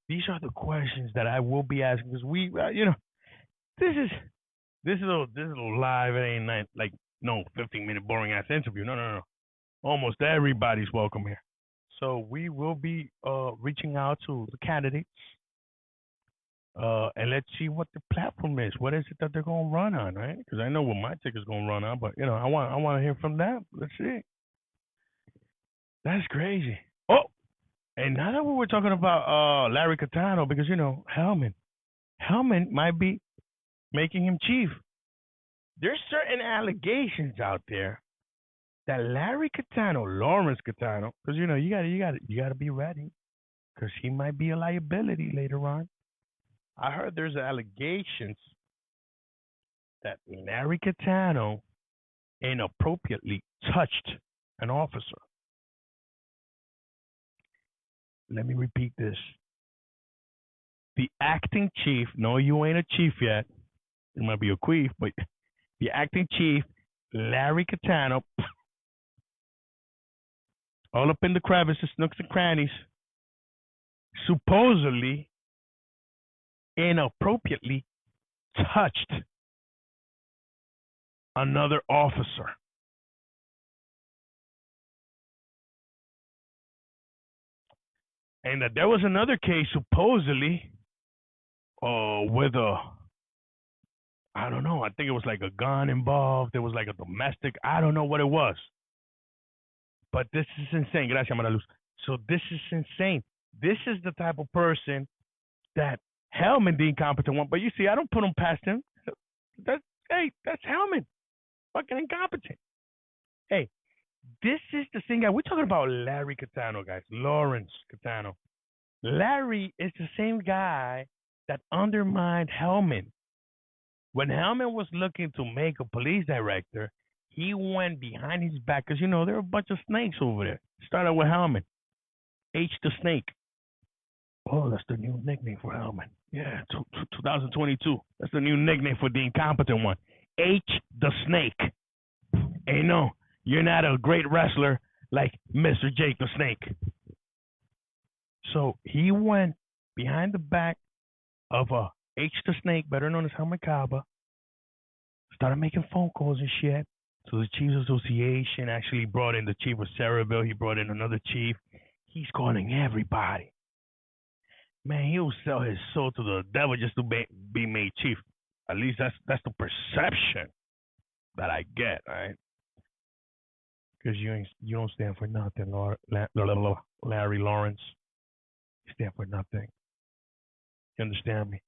These are the questions that I will be asking because this is a live. It ain't like no 15-minute boring ass interview. No. Almost everybody's welcome here. So we will be reaching out to the candidates. And let's see what the platform is. What is it that they're going to run on, right? Because I know what my ticket's going to run on, but I want to hear from them. Let's see. That's crazy. Oh, and now that we were talking about Larry Catano, because Helman might be making him chief. There's certain allegations out there that Larry Catano, Lawrence Catano, because you got to be ready, because he might be a liability later on. I heard there's allegations that Larry Catano inappropriately touched an officer. Let me repeat this. The acting chief, no, you ain't a chief yet. You might be a queef, but the acting chief, Larry Catano, all up in the crevices, nooks and crannies, supposedly inappropriately touched another officer. And that there was another case supposedly with I don't know, I think it was like a gun involved. There was like a domestic, I don't know what it was. But this is insane. Gracias, Mara Luz. So this is insane. This is the type of person that Helman, the incompetent one. But you see, I don't put him past him. That's Helman. fucking incompetent. Hey, this is the same guy. We're talking about Larry Catano, guys. Lawrence Catano. Larry is the same guy that undermined Hellman. When Hellman was looking to make a police director, he went behind his back because, there are a bunch of snakes over there. Started with Hellman. H the Snake. Oh, that's the new nickname for Hellman. Yeah, 2022. That's the new nickname for the incompetent one. H the Snake. Hey, no, you're not a great wrestler like Mr. Jake the Snake. So he went behind the back of H the Snake, better known as Hellman Kaba, started making phone calls and shit. So the Chiefs Association actually brought in the chief of Cerebral. He brought in another chief. He's calling everybody. Man, he'll sell his soul to the devil just to be made chief. At least that's the perception that I get, right? Because you don't stand for nothing, Larry Lawrence. You stand for nothing. You understand me?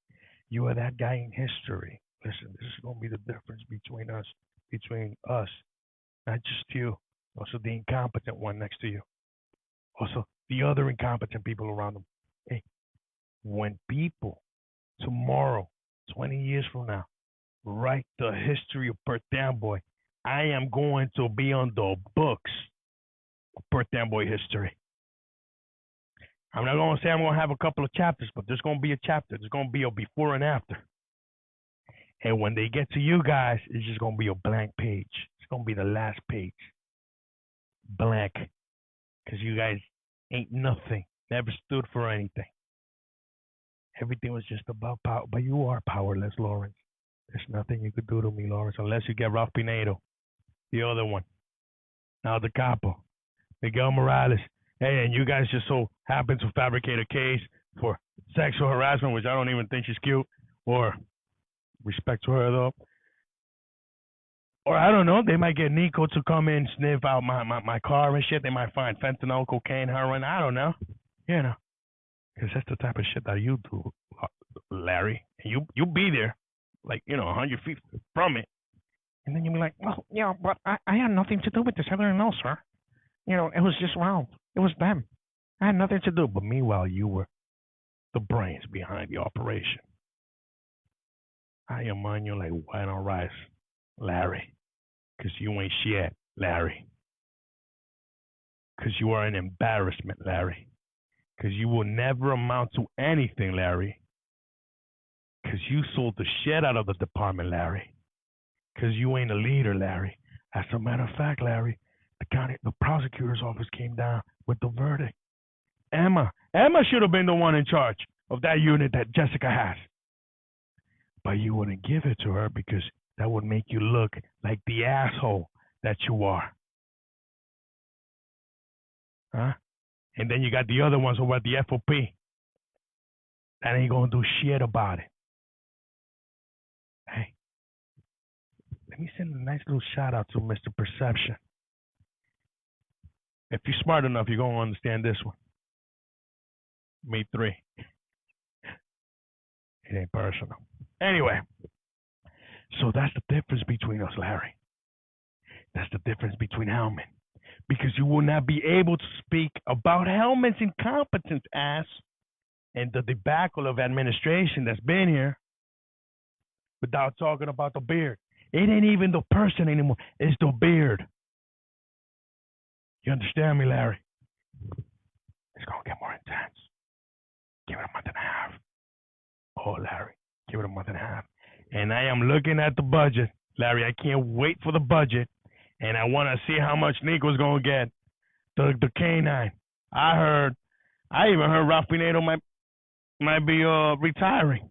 You are that guy in history. Listen, this is going to be the difference between us, not just you, also the incompetent one next to you, also the other incompetent people around them. Hey, when people tomorrow, 20 years from now, write the history of Perth Amboy, I am going to be on the books of Perth Amboy history. I'm not going to say I'm going to have a couple of chapters, but there's going to be a chapter. There's going to be a before and after. And when they get to you guys, it's just going to be a blank page. It's going to be the last page. Blank. Because you guys ain't nothing. Never stood for anything. Everything was just about power. But you are powerless, Lawrence. There's nothing you could do to me, Lawrence, unless you get Ralph Pinedo, the other one. Now the capo, Miguel Morales. Hey, and you guys just so happen to fabricate a case for sexual harassment, which I don't even think she's cute, or respect to her, though. Or I don't know, they might get Nico to come in, sniff out my car and shit. They might find fentanyl, cocaine, heroin. I don't know. Because that's the type of shit that you do, Larry. And you be there, 100 feet from it. And then you'll be like, well, yeah, but I had nothing to do with this. I didn't know, sir. It was just Ralph. It was them. I had nothing to do. But meanwhile, you were the brains behind the operation. I am on you like white on rice, Larry. Because you ain't shit, Larry. Because you are an embarrassment, Larry. Because you will never amount to anything, Larry. Because you sold the shit out of the department, Larry. Because you ain't a leader, Larry. As a matter of fact, Larry, the prosecutor's office came down with the verdict. Emma should have been the one in charge of that unit that Jessica has. But you wouldn't give it to her because that would make you look like the asshole that you are. Huh? And then you got the other ones over at the FOP that ain't gonna do shit about it. Hey, let me send a nice little shout out to Mr. Perception. If you're smart enough, you're gonna understand this one. Me 3. It ain't personal. Anyway, so that's the difference between us, Larry. That's the difference between Hellman. Because you will not be able to speak about Hellman's incompetence, ass, and the debacle of administration that's been here without talking about the beard. It ain't even the person anymore. It's the beard. You understand me, Larry? It's going to get more intense. Give it a month and a half. Oh, Larry, give it a month and a half. And I am looking at the budget. Larry, I can't wait for the budget. And I want to see how much Nico's going to get. The canine. I even heard Ralph Pinedo might be retiring.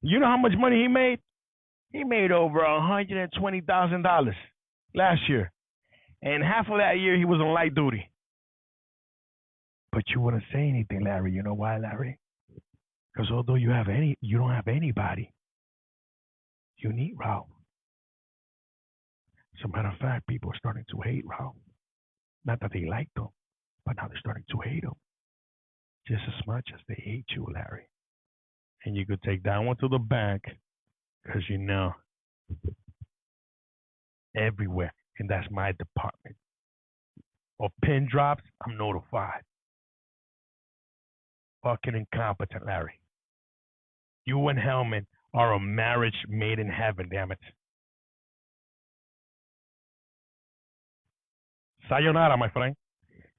You know how much money he made? He made over $120,000 last year. And half of that year he was on light duty. But you wouldn't say anything, Larry. You know why, Larry? Because although you don't have anybody, you need Ralph. As a matter of fact, people are starting to hate Ralph. Not that they liked him, but now they're starting to hate him. Just as much as they hate you, Larry. And you could take that one to the bank because everywhere, and that's my department. Or pin drops, I'm notified. Fucking incompetent, Larry. You and Hellman are a marriage made in heaven, damn it. Sayonara, my friend.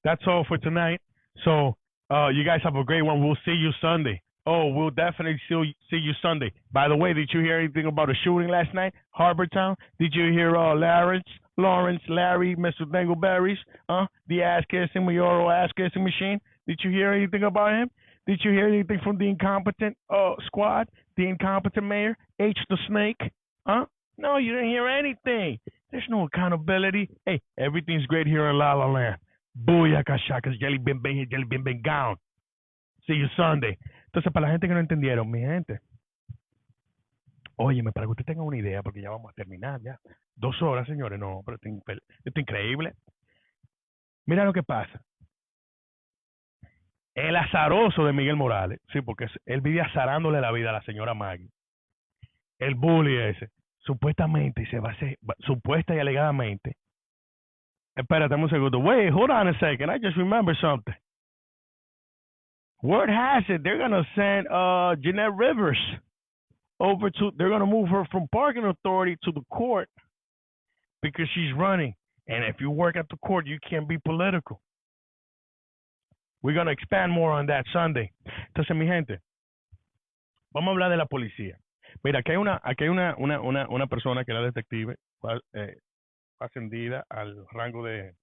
That's all for tonight. So, you guys have a great one. We'll see you Sunday. Oh, we'll definitely see you Sunday. By the way, did you hear anything about a shooting last night, Harbor Town? Did you hear Lawrence, Larry, Mr. Dingleberries, the ass kissing Mayoral ass kissing machine? Did you hear anything about him? Did you hear anything from the incompetent squad, the incompetent mayor, H the Snake? Huh? No, you didn't hear anything. There's no accountability. Hey, everything's great here in La La Land. Booyaka shakas, jelly been gone. See you Sunday. Entonces, para la gente que no entendieron, mi gente, óyeme, para que usted tenga una idea, porque ya vamos a terminar ya. 2 horas, señores, no, pero esto es increíble. Mira lo que pasa. El azaroso de Miguel Morales, sí, porque él vive azarándole la vida a la señora Maggie. El bully ese, supuestamente, supuesta y alegadamente. Espérate un segundo. Wait, hold on a second. I just remember something. Word has it they're gonna send Jeanette Rivers over to. They're gonna move her from parking authority to the court because she's running. And if you work at the court, you can't be political. We're gonna expand more on that Sunday. Entonces, mi gente, vamos a hablar de la policía. Mira, aquí hay una persona que era detective, ascendida al rango de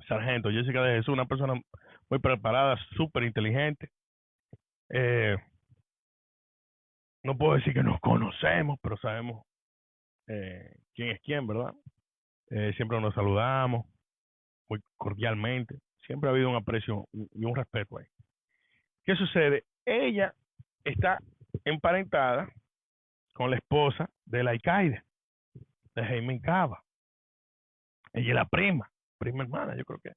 sargento. Jessica de Jesús, una persona muy preparada, súper inteligente. No puedo decir que nos conocemos, pero sabemos quién es quién, ¿verdad? Siempre nos saludamos muy cordialmente. Siempre ha habido un aprecio y un respeto ahí. ¿Qué sucede? Ella está emparentada con la esposa del alcaide, de Jaime Cava. Ella es la prima hermana, yo creo que.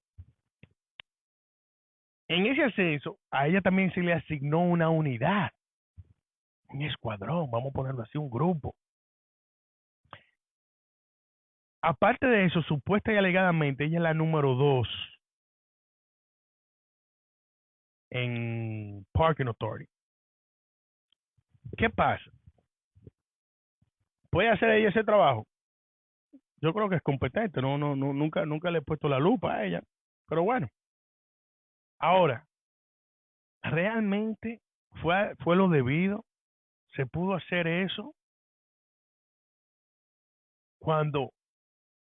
En ese ascenso, a ella también se le asignó una unidad, un escuadrón, vamos a ponerlo así, un grupo. Aparte de eso, supuesta y alegadamente, ella es la número 2 en Parking Authority. ¿Qué pasa? ¿Puede hacer ella ese trabajo? Yo creo que es competente, nunca le he puesto la lupa a ella, pero bueno. Ahora, ¿realmente fue lo debido? ¿Se pudo hacer eso cuando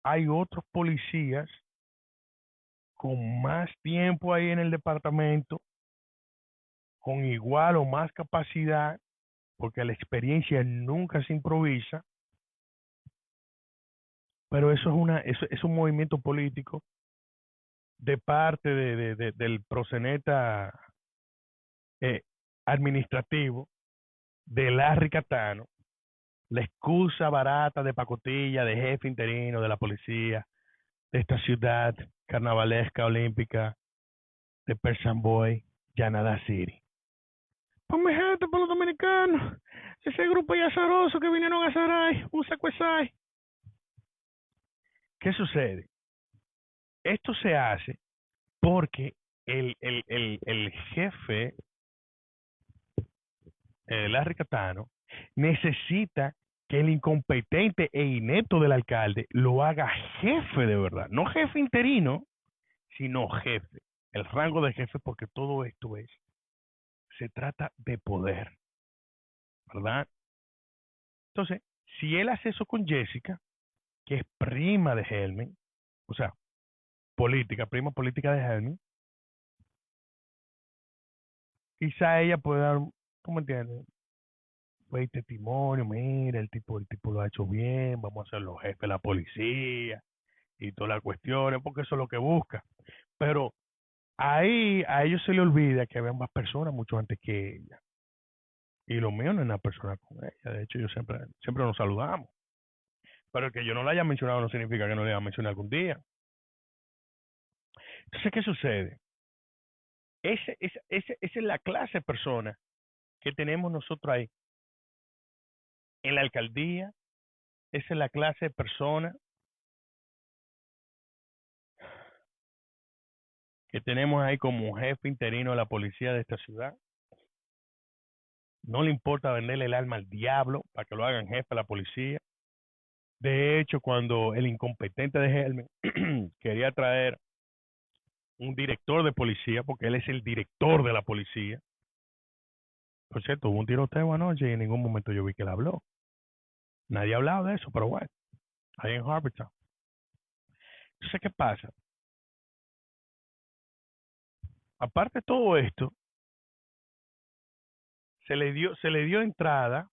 hay otros policías con más tiempo ahí en el departamento, con igual o más capacidad, porque la experiencia nunca se improvisa? Pero eso es un movimiento político de parte del proseneta administrativo de Larry Catano, la excusa barata de pacotilla de jefe interino de la policía de esta ciudad carnavalesca olímpica de Persian Boy, Yanada City. Pues mi gente, por los dominicanos, ese grupo de azarosos que vinieron a Saray, un secuesay. ¿Qué sucede? Esto se hace porque el jefe, Larry Catano, necesita que el incompetente e inepto del alcalde lo haga jefe de verdad. No jefe interino, sino jefe. El rango de jefe, porque todo esto se trata de poder, ¿verdad? Entonces, si él hace eso con Jessica, que es prima de Helmen, o sea, prima política de Helmen, quizá ella pueda dar, ¿cómo entiendes? Pues testimonio, mira, el tipo lo ha hecho bien, vamos a hacerlo jefe de la policía y todas las cuestiones, porque eso es lo que busca. Pero ahí a ellos se le olvida que había más personas mucho antes que ella. Y lo mío no es una persona con ella. De hecho, yo siempre nos saludamos. Pero el que yo no la haya mencionado no significa que no la haya mencionado algún día. Entonces, ¿qué sucede? Esa es la clase de persona que tenemos nosotros ahí en la alcaldía Esa es la clase de persona que tenemos ahí como jefe interino de la policía de esta ciudad. No le importa venderle el alma al diablo para que lo hagan jefe de la policía. De hecho, cuando el incompetente de Helmen quería traer un director de policía, porque él es el director de la policía, por cierto, hubo un tiroteo anoche y en ningún momento yo vi que él habló. Nadie ha hablado de eso, pero bueno, ahí en Harbortown. Entonces, ¿qué pasa? Aparte de todo esto, se le dio entrada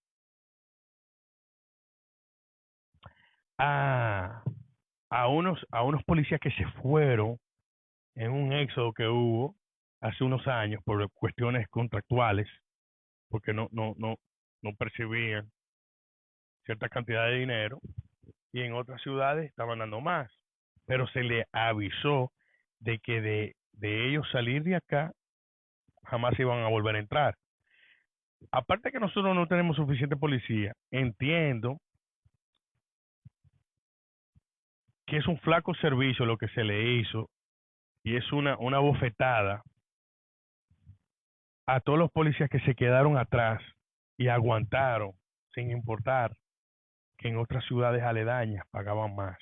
a, a unos policías que se fueron en un éxodo que hubo hace unos años por cuestiones contractuales, porque no percibían cierta cantidad de dinero y en otras ciudades estaban dando más. Pero se le avisó de que de ellos salir de acá jamás iban a volver a entrar. Aparte que nosotros no tenemos suficiente policía, entiendo que es un flaco servicio lo que se le hizo y es una bofetada a todos los policías que se quedaron atrás y aguantaron sin importar que en otras ciudades aledañas pagaban más,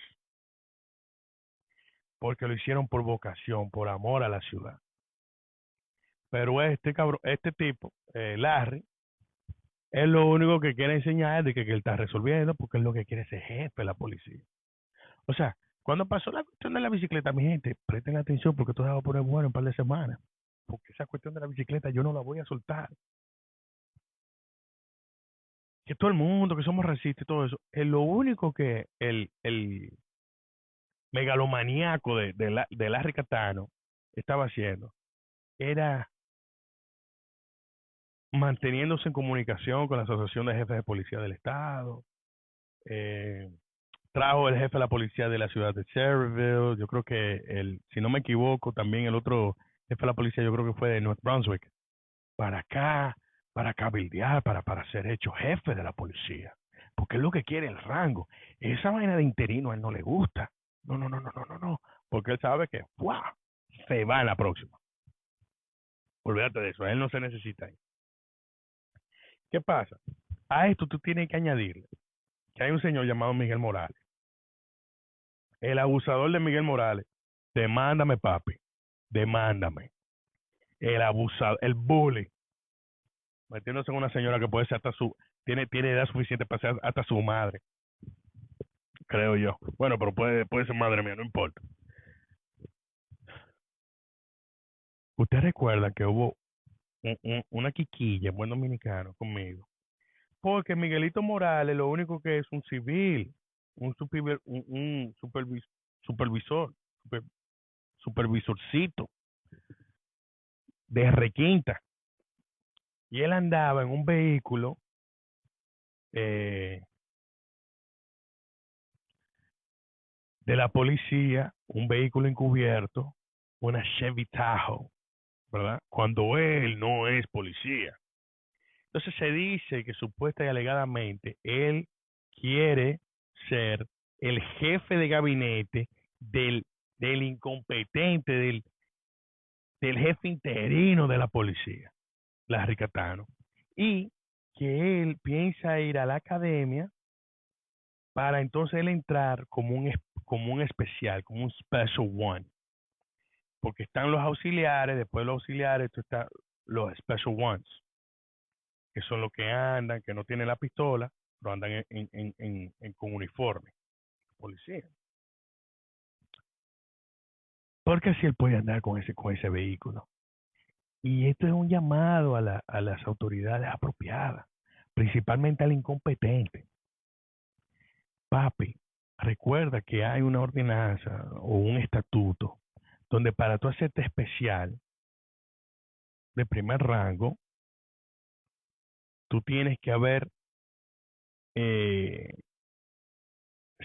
porque lo hicieron por vocación, por amor a la ciudad. Pero este cabrón, este tipo, Larry, él lo único que quiere enseñar es de que él está resolviendo, porque él lo que quiere es ser jefe de la policía. O sea, cuando pasó la cuestión de la bicicleta, mi gente, presten atención porque esto se va a poner bueno en un par de semanas. Porque esa cuestión de la bicicleta yo no la voy a soltar. Que todo el mundo, que somos racistas y todo eso, es lo único que el megalomaníaco de Larry Catano estaba haciendo era manteniéndose en comunicación con la Asociación de Jefes de Policía del Estado. Eh, trajo el jefe de la policía de la ciudad de Cherryville. Yo creo que, si no me equivoco, también el otro jefe de la policía, yo creo que fue de North Brunswick, para acá, para cabildear, para ser hecho jefe de la policía. Porque es lo que quiere el rango. Esa vaina de interino a él no le gusta. No, no, no, no, no, no, no. Porque él sabe que ¡fua! Se va en la próxima. Olvídate de eso, a él no se necesita ahí. ¿Qué pasa? A esto tú tienes que añadirle que hay un señor llamado Miguel Morales. El abusador de Miguel Morales. Demándame, papi. Demándame. El abusador, el bully. Metiéndose en una señora que puede ser hasta tiene edad suficiente para ser hasta su madre, creo yo. Bueno, pero puede ser madre mía, no importa. Usted recuerda que hubo una quiquilla en buen dominicano conmigo, porque Miguelito Morales lo único que es un civil, un supervisor, super- supervisorcito de requinta, y él andaba en un vehículo eh, de la policía, un vehículo encubierto, una Chevy Tahoe, ¿verdad? Cuando él no es policía. Entonces se dice que supuesta y alegadamente él quiere ser el jefe de gabinete del incompetente, del jefe interino de la policía, Larry Catano, y que él piensa ir a la academia para entonces él entrar como un especial, como un special one, porque están los auxiliares, después de los auxiliares están los special ones, que son los que andan, que no tienen la pistola, pero andan con uniforme, policía. Porque así él puede andar con ese vehículo. Y esto es un llamado a las autoridades apropiadas, principalmente al incompetente. Papi, recuerda que hay una ordenanza o un estatuto donde para tú hacerte especial de primer rango, tú tienes que haber eh,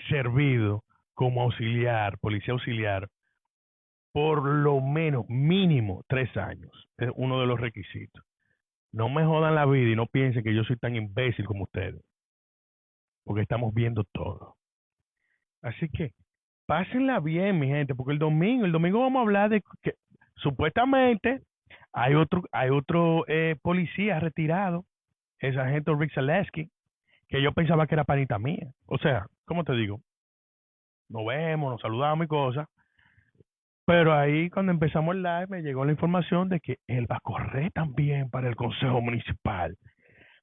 servido como auxiliar, policía auxiliar, por lo menos mínimo 3 años. Es uno de los requisitos. No me jodan la vida y no piensen que yo soy tan imbécil como ustedes. porque estamos viendo todo. Así que pásenla bien, mi gente, porque el domingo vamos a hablar de que supuestamente hay otro policía retirado, el sargento Rick Zaleski, que yo pensaba que era panita mía. O sea, ¿cómo te digo? Nos vemos, nos saludamos y cosas. Pero ahí cuando empezamos el live me llegó la información de que él va a correr también para el Consejo Municipal.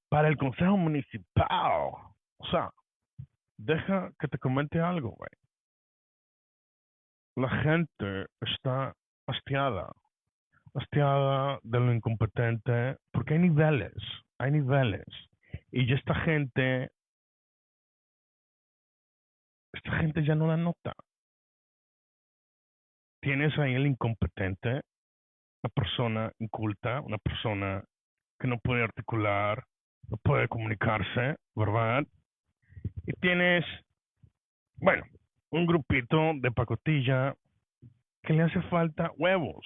Para el Consejo Municipal. O sea, deja que te comente algo, güey. La gente está hastiada. Hastiada de lo incompetente. Porque hay niveles. Hay niveles. Y ya esta gente ya no da nota. Tienes ahí el incompetente, una persona inculta, una persona que no puede articular, no puede comunicarse, ¿verdad? Y tienes, bueno, un grupito de pacotilla que le hace falta huevos.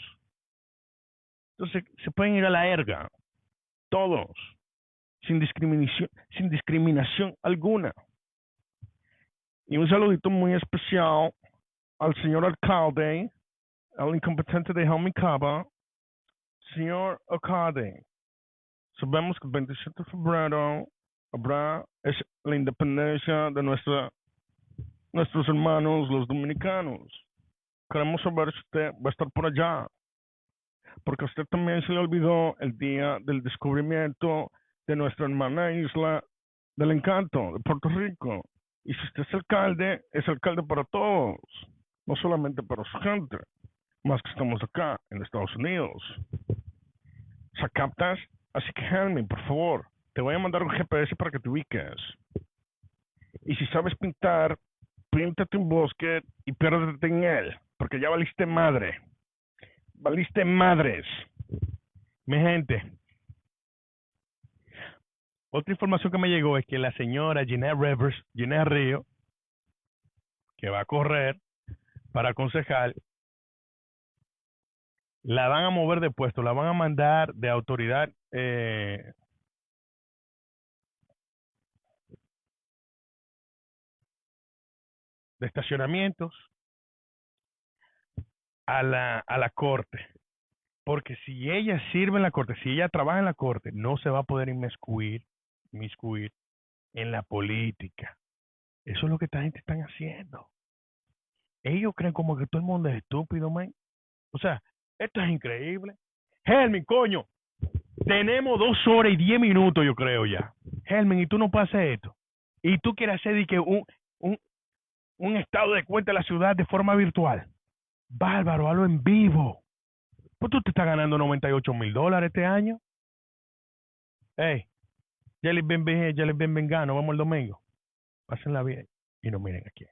Entonces se pueden ir a la erga, todos, sin discriminación alguna. Y un saludito muy especial al señor alcalde, al incompetente de Jaume. Señor alcalde, sabemos que el 27 de febrero es la independencia de nuestros hermanos los dominicanos. Queremos saber si usted va a estar por allá, porque a usted también se le olvidó el día del descubrimiento de nuestra hermana isla del encanto, de Puerto Rico. Y si usted es alcalde para todos, no solamente para su gente, más que estamos acá en Estados Unidos. ¿Se captas? Así que, Helmi, por favor, te voy a mandar un GPS para que te ubiques. Y si sabes pintar, píntate un bosque y piérdete en él, porque ya valiste madre. Valiste madres. Mi gente, otra información que me llegó es que la señora Ginette Río, que va a correr para concejal, la van a mover de puesto, la van a mandar de autoridad de estacionamientos a la corte. Porque si ella sirve en la corte, si ella trabaja en la corte, no se va a poder inmiscuir en la política. Eso es lo que esta gente están haciendo. Ellos creen como que todo el mundo es estúpido, man. O sea, esto es increíble. Helmin, coño, tenemos 2 horas y 10 minutos, yo creo ya. Helmin, y tú no pasas esto. Y tú quieres hacer que un estado de cuenta de la ciudad de forma virtual. Bárbaro, hazlo en vivo. Pues tú te estás ganando $98,000 este año. Hey, ya les ven, vengano, vamos el domingo. Pásenla bien y no miren aquí.